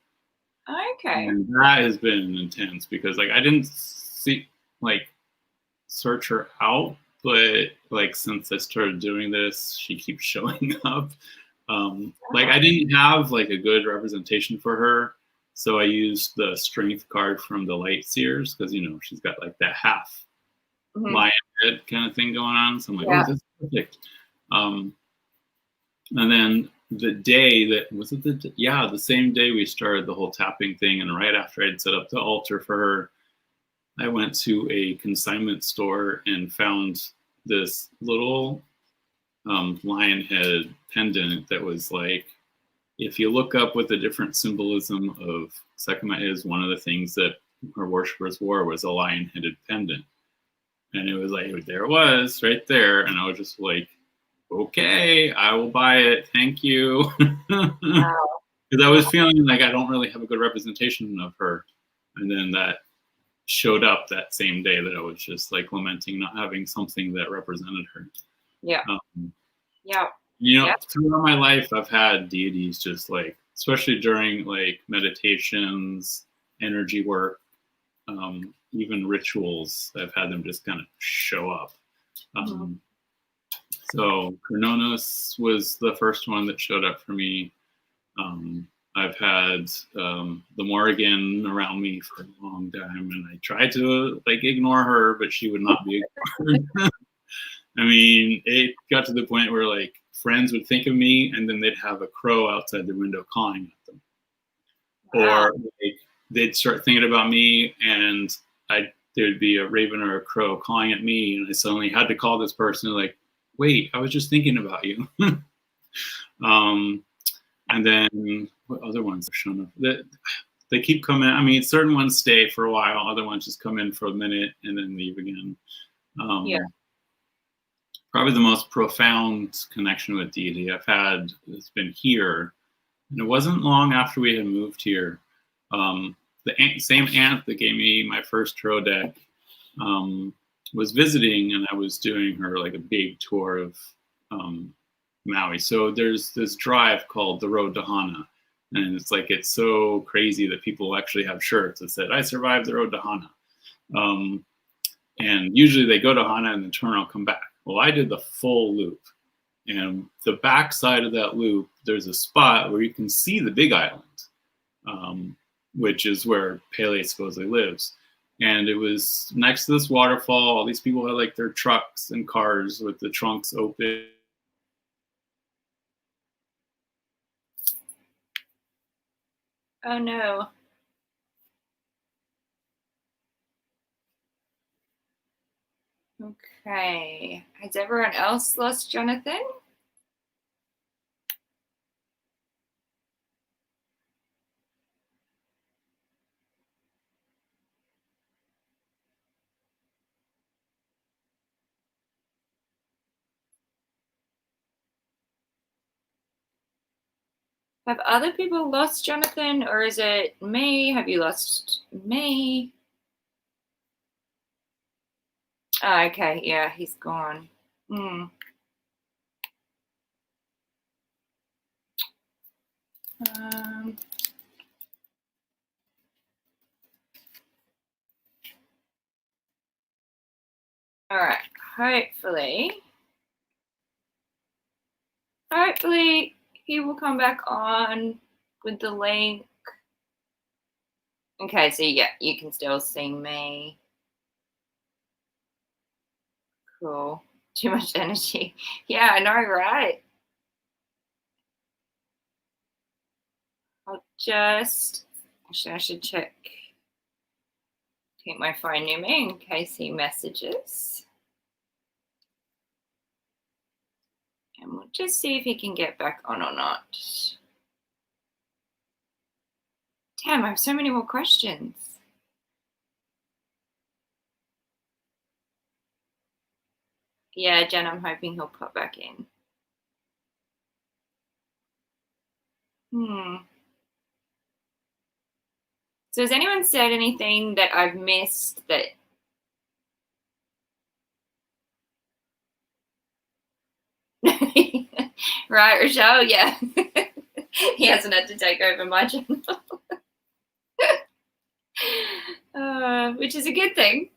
S1: Okay.
S2: And that has been intense because like I didn't search her out, but like since I started doing this, she keeps showing up. Like I didn't have like a good representation for her, so I used the strength card from the Light Seers because she's got like that half lion head kind of thing going on. So I'm like, oh, that's perfect. And then the day that the same day we started the whole tapping thing, and right after I'd set up the altar for her, I went to a consignment store and found this little lion head pendant that was like, if you look up what the different symbolism of Sekhmet is, one of the things that her worshippers wore was a lion-headed pendant. And it was like, there it was right there. And I was just like, okay, I will buy it. Thank you. Wow. Because I was feeling like I don't really have a good representation of her. And then that showed up that same day that I was just like lamenting not having something that represented her.
S1: Yeah.
S2: Throughout my life, I've had deities just like, especially during like meditations, energy work, even rituals, I've had them just kind of show up. So Kronos was the first one that showed up for me. I've had the Morrigan around me for a long time, and I tried to like ignore her, but she would not be ignored. I mean, it got to the point where like friends would think of me, and then they'd have a crow outside the window calling at them. Wow. Or like, they'd start thinking about me, and there'd be a raven or a crow calling at me, and I suddenly had to call this person like, wait, I was just thinking about you. And then what other ones have shown up? They keep coming. I mean, certain ones stay for a while. Other ones just come in for a minute and then leave again. Probably the most profound connection with deity I've had has been here. And it wasn't long after we had moved here. The same aunt that gave me my first tarot deck was visiting, and I was doing her like a big tour of Maui. So there's this drive called the Road to Hana, and it's so crazy that people actually have shirts that said, "I survived the Road to Hana." And usually they go to Hana and then turn around, come back. Well, I did the full loop, and the back side of that loop, there's a spot where you can see the Big Island, which is where Pele supposedly lives. And it was next to this waterfall. All these people had like their trucks and cars with the trunks open.
S1: Oh no. Okay. Has everyone else lost Jonathan? Have other people lost Jonathan, or is it me? Have you lost me? Oh, okay, yeah, he's gone. Hmm. All right, hopefully he will come back on with the link. Okay, so yeah, you can still see me. Cool. Too much energy. Yeah, I know, right? I should check. Keep my phone near me in case he messages. And we'll just see if he can get back on or not. Damn, I have so many more questions. Yeah, Jen, I'm hoping he'll pop back in. So has anyone said anything that I've missed that... Right, Rochelle? Yeah. He hasn't had to take over my channel. Which is a good thing.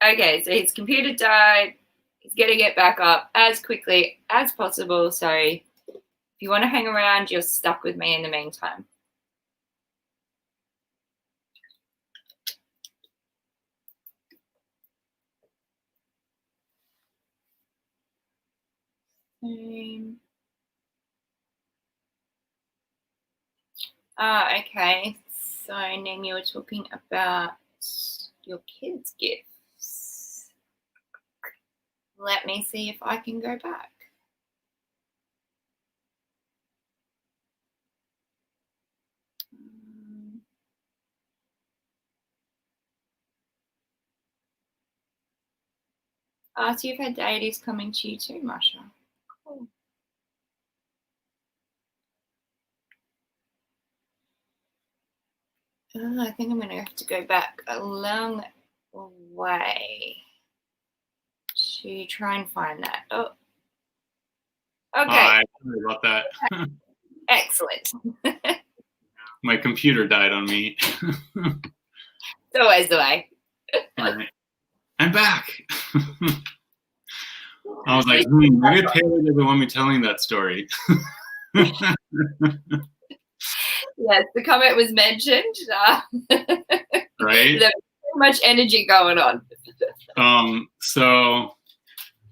S1: Okay, so his computer died. He's getting it back up as quickly as possible. So if you want to hang around, you're stuck with me in the meantime. Okay. So, Ning, you were talking about your kids' gifts. Let me see if I can go back. So you've had deities coming to you too, Masha. Cool. I think I'm going to have to go back a long way to try and find that. Oh, okay.
S2: Sorry about that.
S1: Excellent.
S2: My computer died on me.
S1: It's always the way.
S2: All right. I'm back. I was like, maybe Taylor doesn't want me telling that story.
S1: Yes, the comment was mentioned.
S2: Right?
S1: There's so much energy going on.
S2: So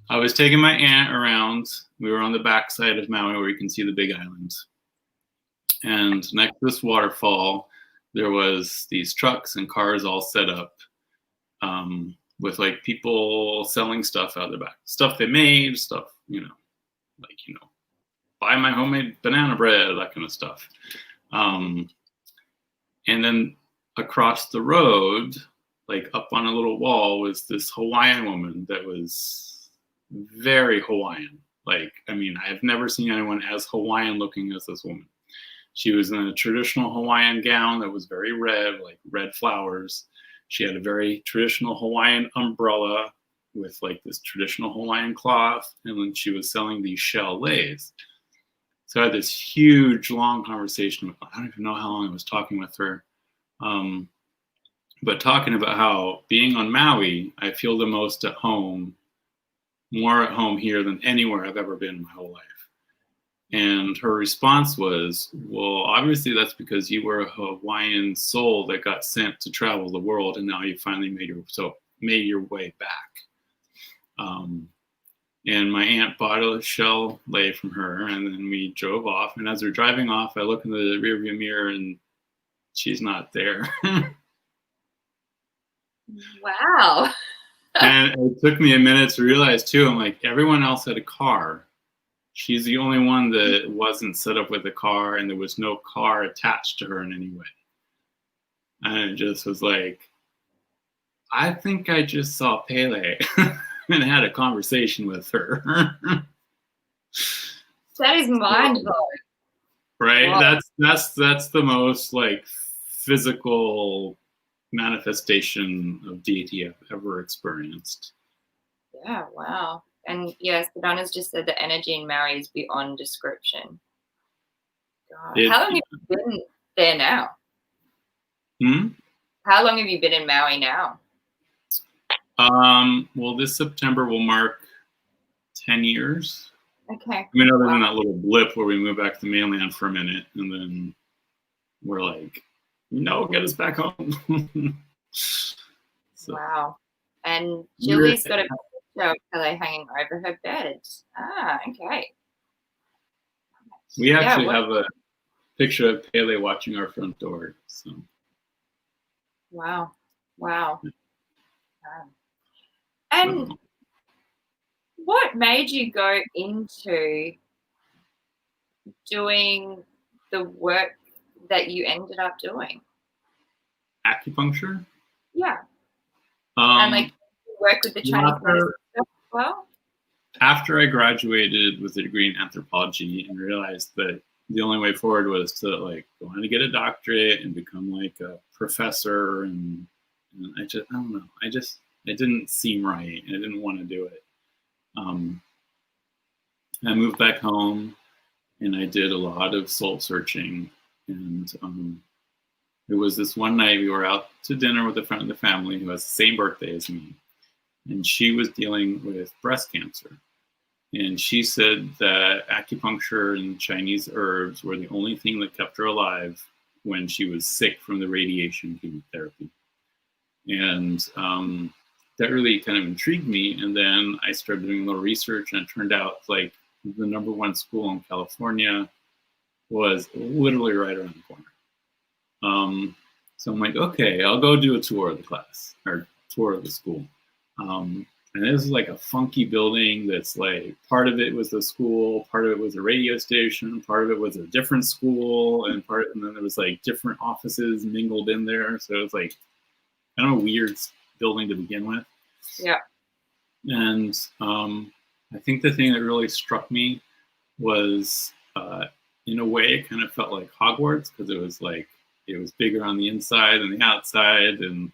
S2: I was taking my aunt around. We were on the backside of Maui where you can see the Big Island. And next to this waterfall, there was these trucks and cars all set up with like people selling stuff out the back. Stuff they made, stuff, buy my homemade banana bread, that kind of stuff. And then across the road, like up on a little wall, was this Hawaiian woman that was very Hawaiian. Like, I mean, I have never seen anyone as Hawaiian looking as this woman. She was in a traditional Hawaiian gown that was very red, like red flowers. She had a very traditional Hawaiian umbrella with like this traditional Hawaiian cloth, and then she was selling these shell leis. So I had this huge, long conversation with, I don't even know how long I was talking with her, but talking about how being on Maui, I feel the most at home, more at home here than anywhere I've ever been in my whole life. And her response was, well, obviously that's because you were a Hawaiian soul that got sent to travel the world, and now you finally made your way back. And my aunt bought a shell lei from her, and then we drove off. And as we're driving off, I look in the rearview mirror, and she's not there.
S1: Wow.
S2: And it took me a minute to realize too. I'm like, everyone else had a car. She's the only one that wasn't set up with a car, and there was no car attached to her in any way. And it just was like, I think I just saw Pele and had a conversation with her.
S1: That is mind blowing.
S2: Right? Wow. That's the most like physical manifestation of deity I've ever experienced.
S1: Yeah, wow. And yes, Donna's just said the energy in Maui is beyond description. God. How long have you been there now? How long have you been in Maui now?
S2: Well, this September will mark 10 years.
S1: Okay.
S2: I mean, other than that little blip where we moved back to the mainland for a minute, and then we're like, no, get us back home.
S1: So, wow. And Julie's got a picture of Pele hanging over her bed. Ah, okay.
S2: We actually have a picture of Pele watching our front door. So.
S1: Wow. Wow. And what made you go into doing the work that you ended up doing?
S2: Acupuncture?
S1: Yeah. And like work with the Chinese medicine stuff as well? After
S2: I graduated with a degree in anthropology and realized that the only way forward was to like go on to get a doctorate and become like a professor, and I don't know. It didn't seem right. I didn't want to do it. I moved back home and I did a lot of soul searching. And it was this one night we were out to dinner with a friend of the family who has the same birthday as me. And she was dealing with breast cancer. And she said that acupuncture and Chinese herbs were the only thing that kept her alive when she was sick from the radiation chemotherapy. And that really kind of intrigued me. And then I started doing a little research, and it turned out like the #1 school in California was literally right around the corner. So I'm like, okay, I'll go do a tour of the class or tour of the school. And this is like a funky building that's like part of it was the school, part of it was a radio station, part of it was a different school, and then there was like different offices mingled in there. So it was like kind of a weird building to begin with.
S1: Yeah.
S2: And I think the thing that really struck me was, in a way, it kind of felt like Hogwarts, because it was bigger on the inside than the outside, and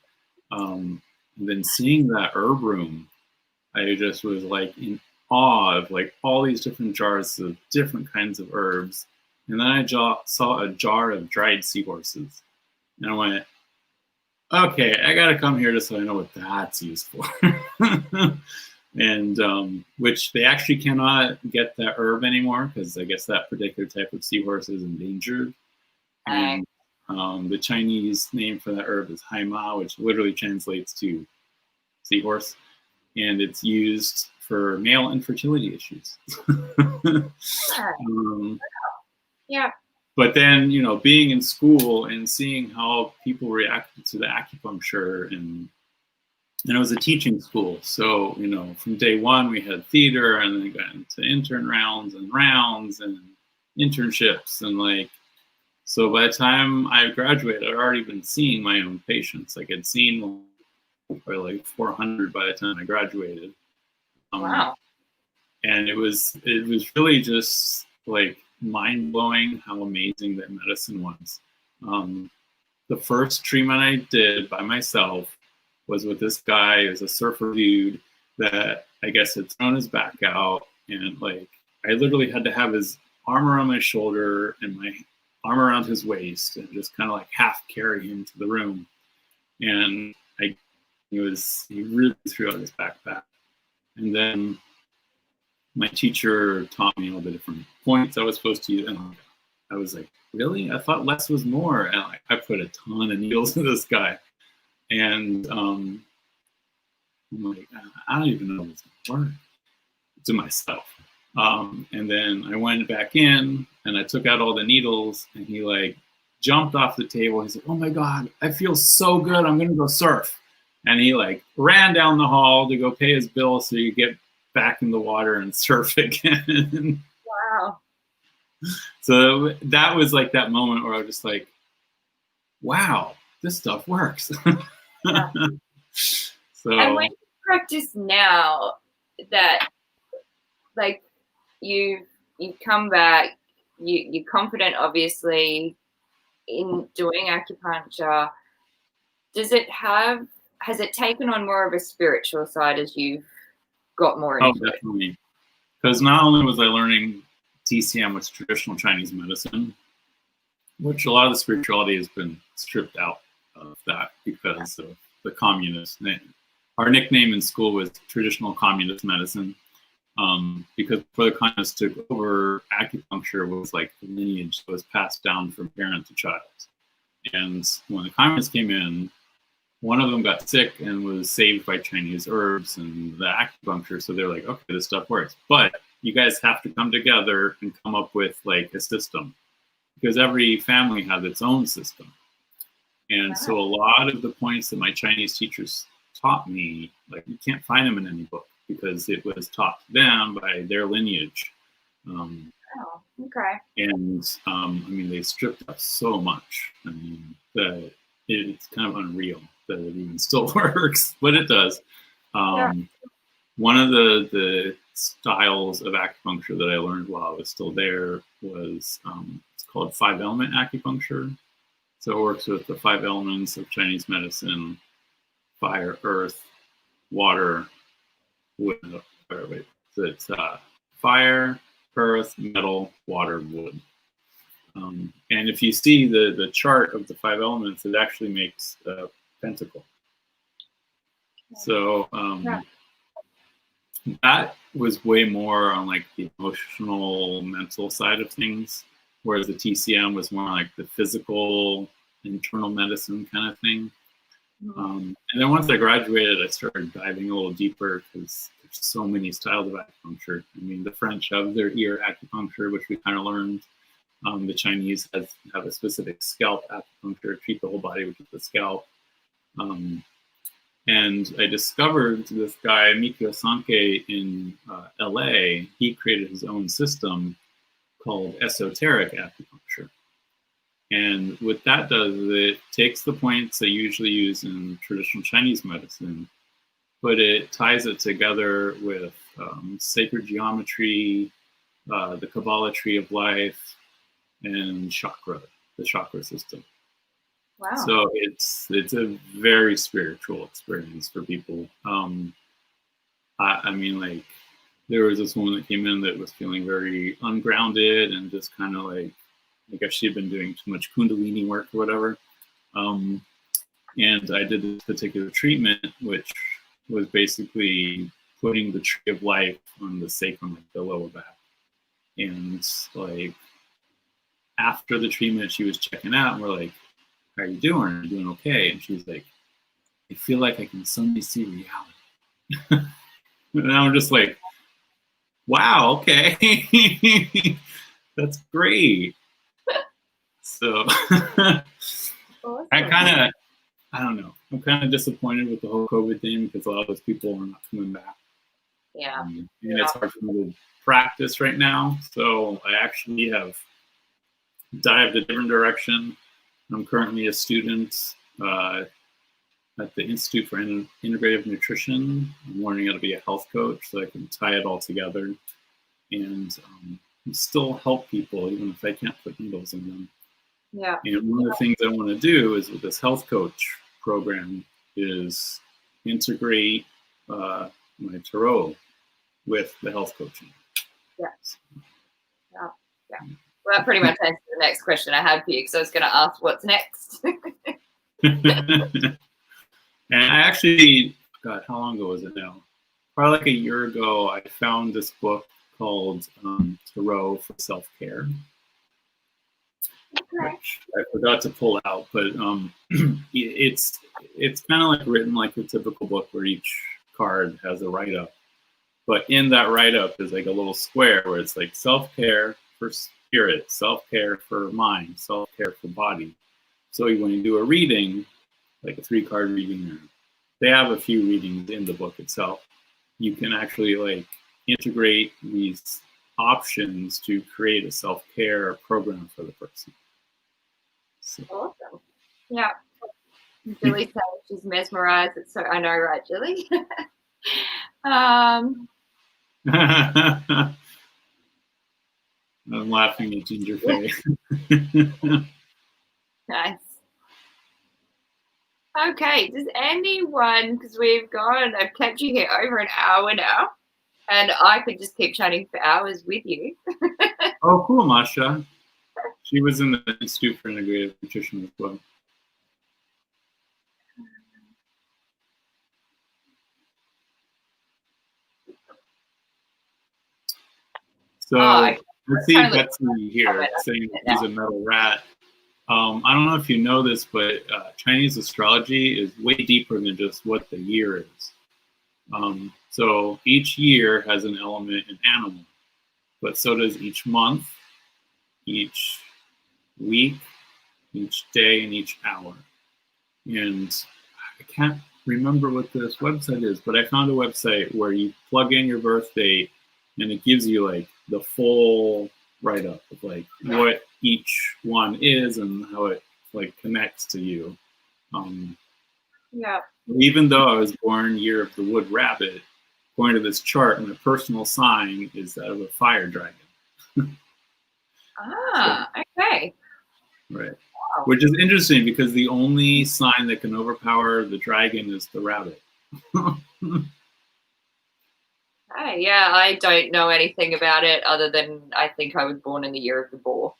S2: then seeing that herb room, I just was like in awe of like all these different jars of different kinds of herbs. And then I saw a jar of dried seahorses, and I went, okay, I gotta come here just so I know what that's used for. And which they actually cannot get that herb anymore, because I guess that particular type of seahorse is endangered. And the Chinese name for that herb is haima, which literally translates to seahorse, and it's used for male infertility issues.
S1: Yeah.
S2: But then, being in school and seeing how people reacted to the acupuncture, and it was a teaching school. So, from day one, we had theater, and then got into intern rounds and internships. And so by the time I graduated, I'd already been seeing my own patients. Like I'd seen probably like 400 by the time I graduated.
S1: Wow.
S2: And it was really just like mind-blowing how amazing that medicine was. The first treatment I did by myself was with this guy. He was a surfer dude that I guess had thrown his back out, and like I literally had to have his arm around my shoulder and my arm around his waist and just kind of like half carry him to the room. And he really threw out his backpack. And then my teacher taught me all the different points I was supposed to use. And I was like, really? I thought less was more. And I put a ton of needles in this guy. And I'm like, I don't even know if it's going to work to myself. And then I went back in and I took out all the needles, and he like jumped off the table. He's like, oh my God, I feel so good. I'm going to go surf. And he like ran down the hall to go pay his bill so he could get back in the water and surf again.
S1: Wow.
S2: So that was like that moment where I was just like, wow, this stuff works.
S1: Yeah.
S2: So,
S1: and when you practice now, that like you come back, you're confident obviously in doing acupuncture. Has it taken on more of a spiritual side as you've got more into it?
S2: Definitely. Because not only was I learning TCM, which is traditional Chinese medicine, which a lot of the spirituality has been stripped out of that because of the communist name. Our nickname in school was traditional communist medicine, because before the communists took over, acupuncture was like the lineage that was passed down from parent to child. And when the communists came in, one of them got sick and was saved by Chinese herbs and the acupuncture. So they're like, okay, this stuff works. But you guys have to come together and come up with like a system, because every family has its own system. And so a lot of the points that my Chinese teachers taught me, like you can't find them in any book because it was taught to them by their lineage.
S1: Okay.
S2: And I mean, they stripped up so much. I mean, that it's kind of unreal that it even still works, but it does. One of the styles of acupuncture that I learned while I was still there was it's called 5-element acupuncture. So it works with the 5 elements of Chinese medicine: fire, earth, water, wood. So it's fire, earth, metal, water, wood. And if you see the chart of the 5 elements, it actually makes a pentacle. So that was way more on like the emotional, mental side of things, whereas the TCM was more like the physical, internal medicine kind of thing. And then once I graduated, I started diving a little deeper because there's so many styles of acupuncture. I mean, the French have their ear acupuncture, which we kind of learned. The Chinese have a specific scalp acupuncture, treat the whole body with the scalp. And I discovered this guy, Mikio Sanke, in LA. He created his own system called esoteric acupuncture. And what that does is it takes the points they usually use in traditional Chinese medicine, but it ties it together with sacred geometry, the Kabbalah tree of life, and chakra, the chakra system.
S1: Wow.
S2: So it's a very spiritual experience for people. I mean, like, there was this woman that came in that was feeling very ungrounded and just kind of like, I guess she'd been doing too much Kundalini work or whatever. And I did this particular treatment, which was basically putting the tree of life on the sacrum, like the lower back. And like, after the treatment, she was checking out, and we're like, how are you doing? Are you doing okay? And she was like, I feel like I can suddenly see reality. And I'm just like, wow, okay. That's great. So
S1: Awesome.
S2: I don't know. I'm kind of disappointed with the whole COVID thing because a lot of those people are not coming back.
S1: Yeah.
S2: And it's hard for me to practice right now. So I actually have dived a different direction. I'm currently a student at the Institute for Integrative Nutrition. I'm learning how to be a health coach so I can tie it all together. And still help people even if I can't put needles in them.
S1: Yeah.
S2: And one of the things I want to do is with this health coach program is integrate my tarot with the health coaching.
S1: Yes. Yeah. Yeah. Well, that pretty much answers the next question I had for you, because I was going to ask what's next.
S2: And I actually, God, how long ago was it now? Probably like a year ago, I found this book called Tarot for Self-Care, which I forgot to pull out, but it's kind of like written like a typical book where each card has a write-up. But in that write-up is like a little square where it's like self-care for spirit, self-care for mind, self-care for body. So when you do a reading, like a 3-card reading, they have a few readings in the book itself. You can actually like integrate these options to create a self-care program for the person. So.
S1: Awesome. Yeah. Julie says she's mesmerized. It's so, I know, right, Julie?
S2: I'm laughing at Ginger Faye.
S1: Nice. Okay, does anyone, because I've kept you here over an hour now, and I could just keep chatting for hours with you.
S2: Oh, cool, Masha. She was in the Institute for Integrative Nutrition as well. So let's see Betsy here saying he's a metal rat. I don't know if you know this, but Chinese astrology is way deeper than just what the year is. So each year has an element in animal, but so does each month, each week, each day, and each hour. And I can't remember what this website is, but I found a website where you plug in your birth date and it gives you like the full write-up of like what each one is and how it like connects to you.
S1: Yeah.
S2: Even though I was born year of the wood rabbit, according to this chart, my personal sign is that of a fire dragon.
S1: Okay.
S2: Right. Wow. Which is interesting because the only sign that can overpower the dragon is the rabbit.
S1: Hey, yeah, I don't know anything about it other than I think I was born in the year of the boar,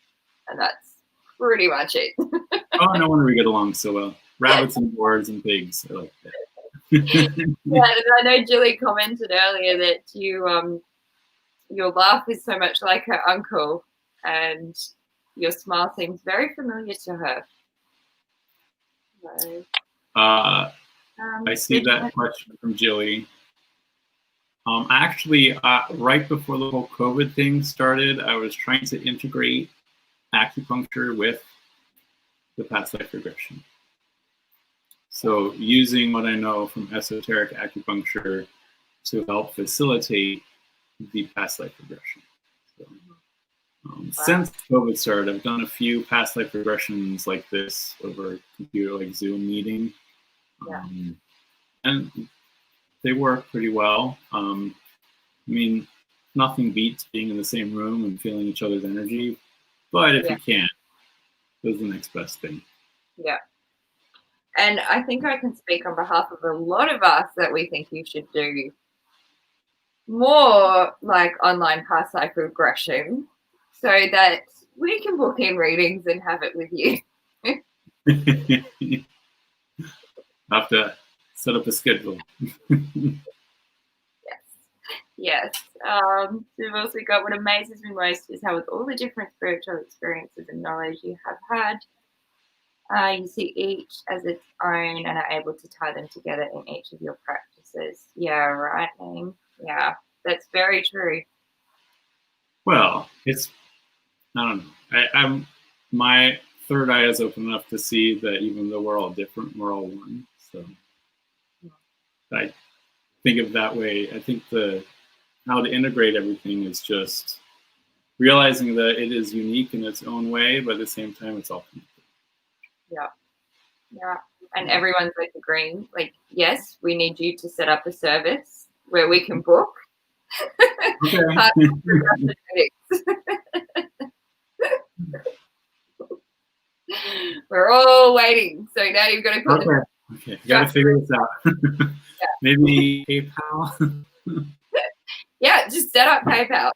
S1: and that's pretty much it.
S2: Oh, no wonder we get along so well. Rabbits and boars and pigs. I like that.
S1: Yeah, and I know Julie commented earlier that your laugh is so much like her uncle, and your smile seems very familiar to her. So,
S2: I see that question from Jilly. Actually, right before the whole COVID thing started, I was trying to integrate acupuncture with the past life regression. So using what I know from esoteric acupuncture to help facilitate the past life regression. So, since COVID started, I've done a few past life regressions like this over computer, like Zoom meeting. And they work pretty well. I mean, nothing beats being in the same room and feeling each other's energy. But if you can't, that's the next best thing.
S1: Yeah. And I think I can speak on behalf of a lot of us that we think you should do more like online past life regression so that we can book in readings and have it with you.
S2: I have to set up a schedule.
S1: Yes. So we've also got what amazes me most is how with all the different spiritual experiences and knowledge you have had, you see each as its own and are able to tie them together in each of your practices. Yeah, right, Naeem. Yeah, that's very true.
S2: Well, it's, I don't know. I'm my third eye is open enough to see that even though we're all different, we're all one. So I think of it that way. I think how to integrate everything is just realizing that it is unique in its own way, but at the same time, it's all connected.
S1: Yeah. Yeah. And everyone's like agreeing, like, yes, we need you to set up a service where we can book.
S2: Okay.
S1: We're all waiting. So now you've got to put
S2: Okay, got to figure this out. Maybe PayPal.
S1: Yeah, just set up PayPal.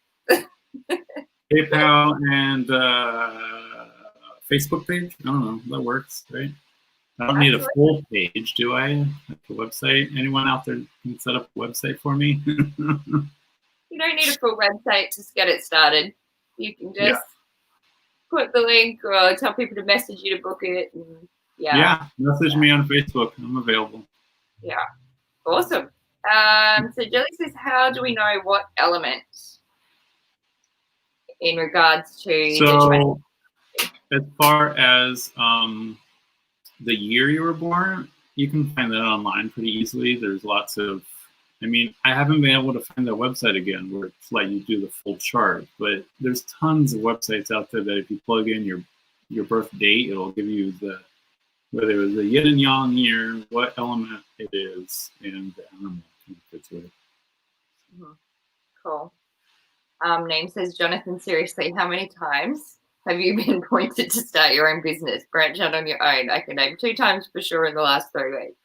S2: PayPal and Facebook page. I don't know. That works, right? I don't need a full page, do I? Like a website. Anyone out there can set up a website for me?
S1: You don't need a full website to get it started. You can just put the link or tell people to message you to book it. And
S2: message me on Facebook. I'm available.
S1: Yeah, awesome. So Jelly says, how do we know what element in regards to the trend?
S2: As far as the year you were born, you can find that online pretty easily. There's lots of, I haven't been able to find that website again where it's like you do the full chart, but there's tons of websites out there that if you plug in your birth date, it'll give you whether it was a yin and yang year, what element it is, and the animal fits with it.
S1: Cool. Name says, Jonathan, seriously, how many times have you been appointed to start your own business? Branch out on your own. I can name 2 times for sure in the last 3 weeks.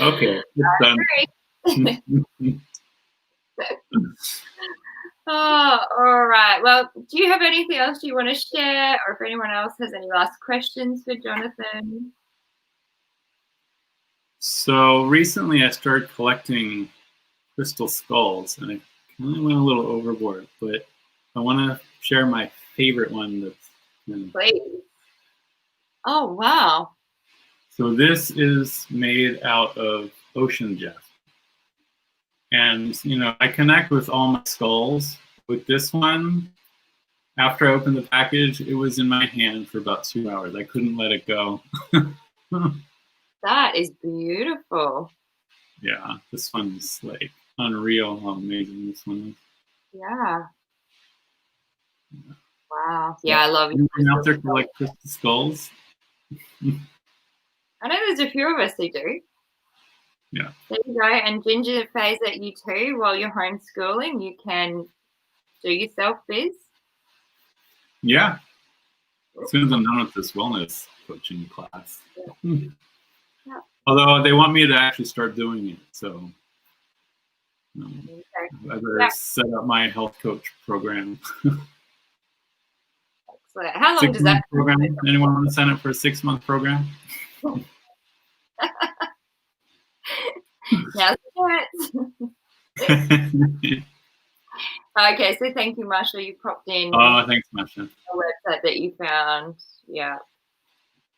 S2: Okay, it's done.
S1: Oh, all right. Well, do you have anything else you want to share, or if anyone else has any last questions for Jonathan?
S2: So recently I started collecting crystal skulls, and I kind of went a little overboard, but I want to share my favorite one that's
S1: Please. Oh, wow.
S2: So this is made out of ocean jet. And, I connect with all my skulls. With this one, after I opened the package, it was in my hand for about 2 hours. I couldn't let it go.
S1: That is beautiful.
S2: Yeah, this one's like unreal how amazing this one is.
S1: Yeah. Wow. Yeah, I love it.
S2: Anyone out there collect crystal skulls?
S1: I know there's a few of us who do.
S2: Yeah.
S1: There you go. And Ginger pays at you too while you're homeschooling. You can do your self-biz.
S2: Yeah. As soon as I'm done with this wellness coaching class.
S1: Yeah.
S2: Although they want me to actually start doing it, so I better set up my health coach program.
S1: Excellent. How long does that
S2: program? Anyone want to sign up for a 6-month program?
S1: Now's the chance. Okay, so thank you, Marsha. You popped in.
S2: Oh, thanks, Marsha.
S1: The website that you found. Yeah.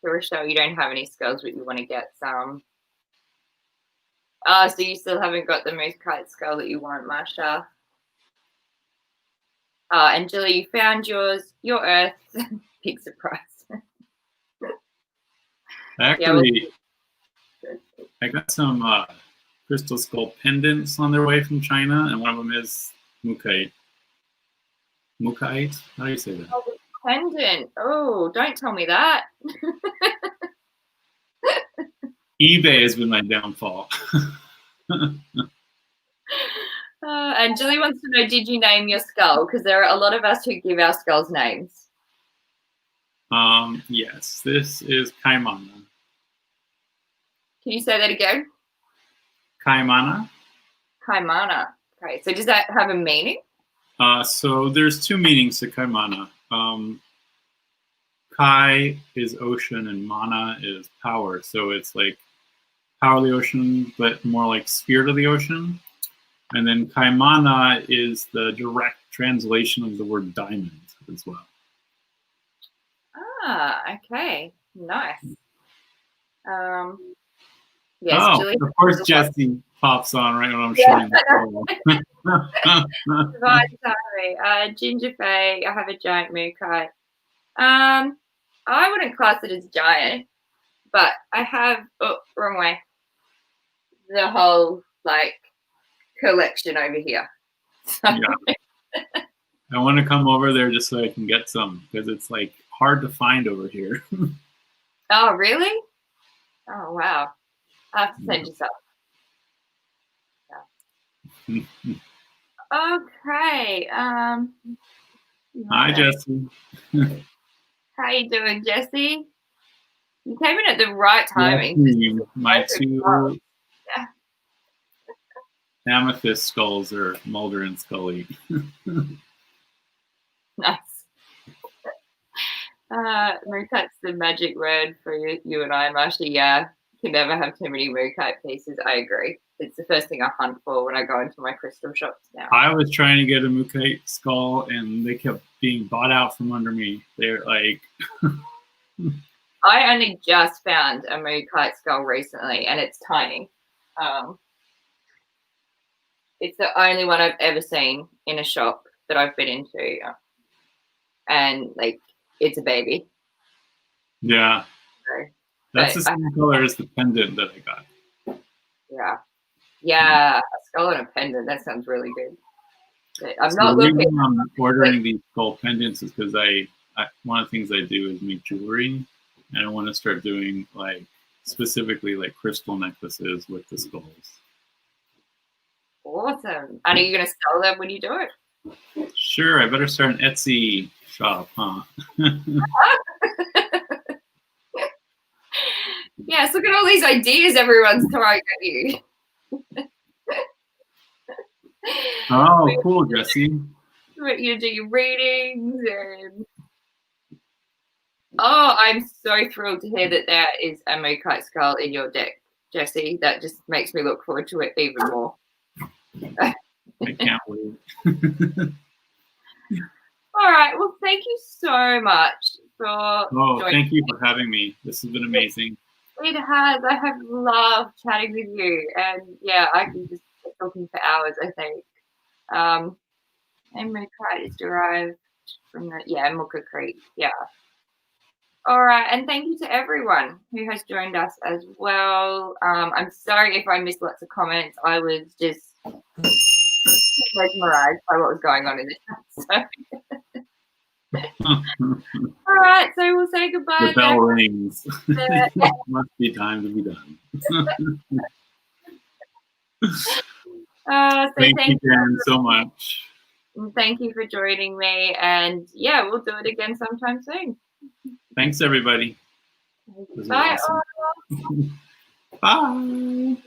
S1: To Rochelle, you don't have any skulls, but you want to get some. Oh, so you still haven't got the moose kite skull that you want, Marsha. And Julie, you found yours, your Earth. Big surprise.
S2: Actually, I got some crystal skull pendants on their way from China, and one of them is Mukite. Mukite? How do you say that?
S1: Oh, the pendant. Oh, don't tell me that.
S2: eBay has been my downfall.
S1: And Julie wants to know, did you name your skull? Because there are a lot of us who give our skulls names.
S2: Yes, this is Kaimana.
S1: Can you say that again?
S2: Kaimana.
S1: Kaimana. Okay, so does that have a meaning?
S2: So there's 2 meanings to Kaimana. Kai is ocean and mana is power. So it's like power of the ocean, but more like spirit of the ocean. And then Kaimana is the direct translation of the word diamond as well.
S1: Ah, okay. Nice. Yes,
S2: oh,
S1: Julie.
S2: Of course Jesse pops on right when I'm showing
S1: the Ginger Faye, I have a giant mookai. I wouldn't class it as giant, but I have, wrong way, the whole, collection over here. So.
S2: Yeah. I want to come over there just so I can get some, because it's, hard to find over here.
S1: Oh, really? Oh, wow. I have to send you some. Okay.
S2: Hi, Jesse.
S1: How you doing, Jesse? You came in at the right timing.
S2: Jesse, my two
S1: Yeah.
S2: amethyst skulls are Mulder and Scully.
S1: Nice. Moonkite's the magic word for you and I, Marsha. Yeah, you can never have too many moonkite pieces. I agree. It's the first thing I hunt for when I go into my crystal shops now.
S2: I was trying to get a moonkite skull, and they kept being bought out from under me. They're like...
S1: I only just found a moonkite skull recently, and it's tiny. It's the only one I've ever seen in a shop that I've been into, and like it's a baby.
S2: Yeah,
S1: So,
S2: that's the same color as the pendant that I got.
S1: Yeah, a skull and a pendant. That sounds really good. But I'm not
S2: the
S1: looking.
S2: reason I'm ordering these skull pendants is because I one of the things I do is make jewelry, and I want to start doing like specifically like crystal necklaces with the skulls.
S1: Awesome. And are you going to sell them when you do it?
S2: Sure, I better start an Etsy shop, huh?
S1: Yes, look at all these ideas everyone's throwing at you.
S2: Oh, cool, Jesse.
S1: You do your readings and... Oh, I'm so thrilled to hear that there is a moonkite skull in your deck, Jesse. That just makes me look forward to it even more.
S2: I can't wait.
S1: All right. Well, thank you so much for
S2: thank you for having me. This has been amazing.
S1: It has. I have loved chatting with you. And yeah, I can just keep talking for hours, I think. And moonkite is derived from the, Mooka Creek. Yeah. All right. And thank you to everyone who has joined us as well. I'm sorry if I missed lots of comments. I was just mesmerized by what was going on in the chat. All right, so we'll say goodbye.
S2: The bell rings. Must be time to be done. Thank you, Jen, so much.
S1: Thank you for joining me, and yeah, we'll do it again sometime soon.
S2: Thanks, everybody.
S1: Bye.
S2: Awesome. Bye.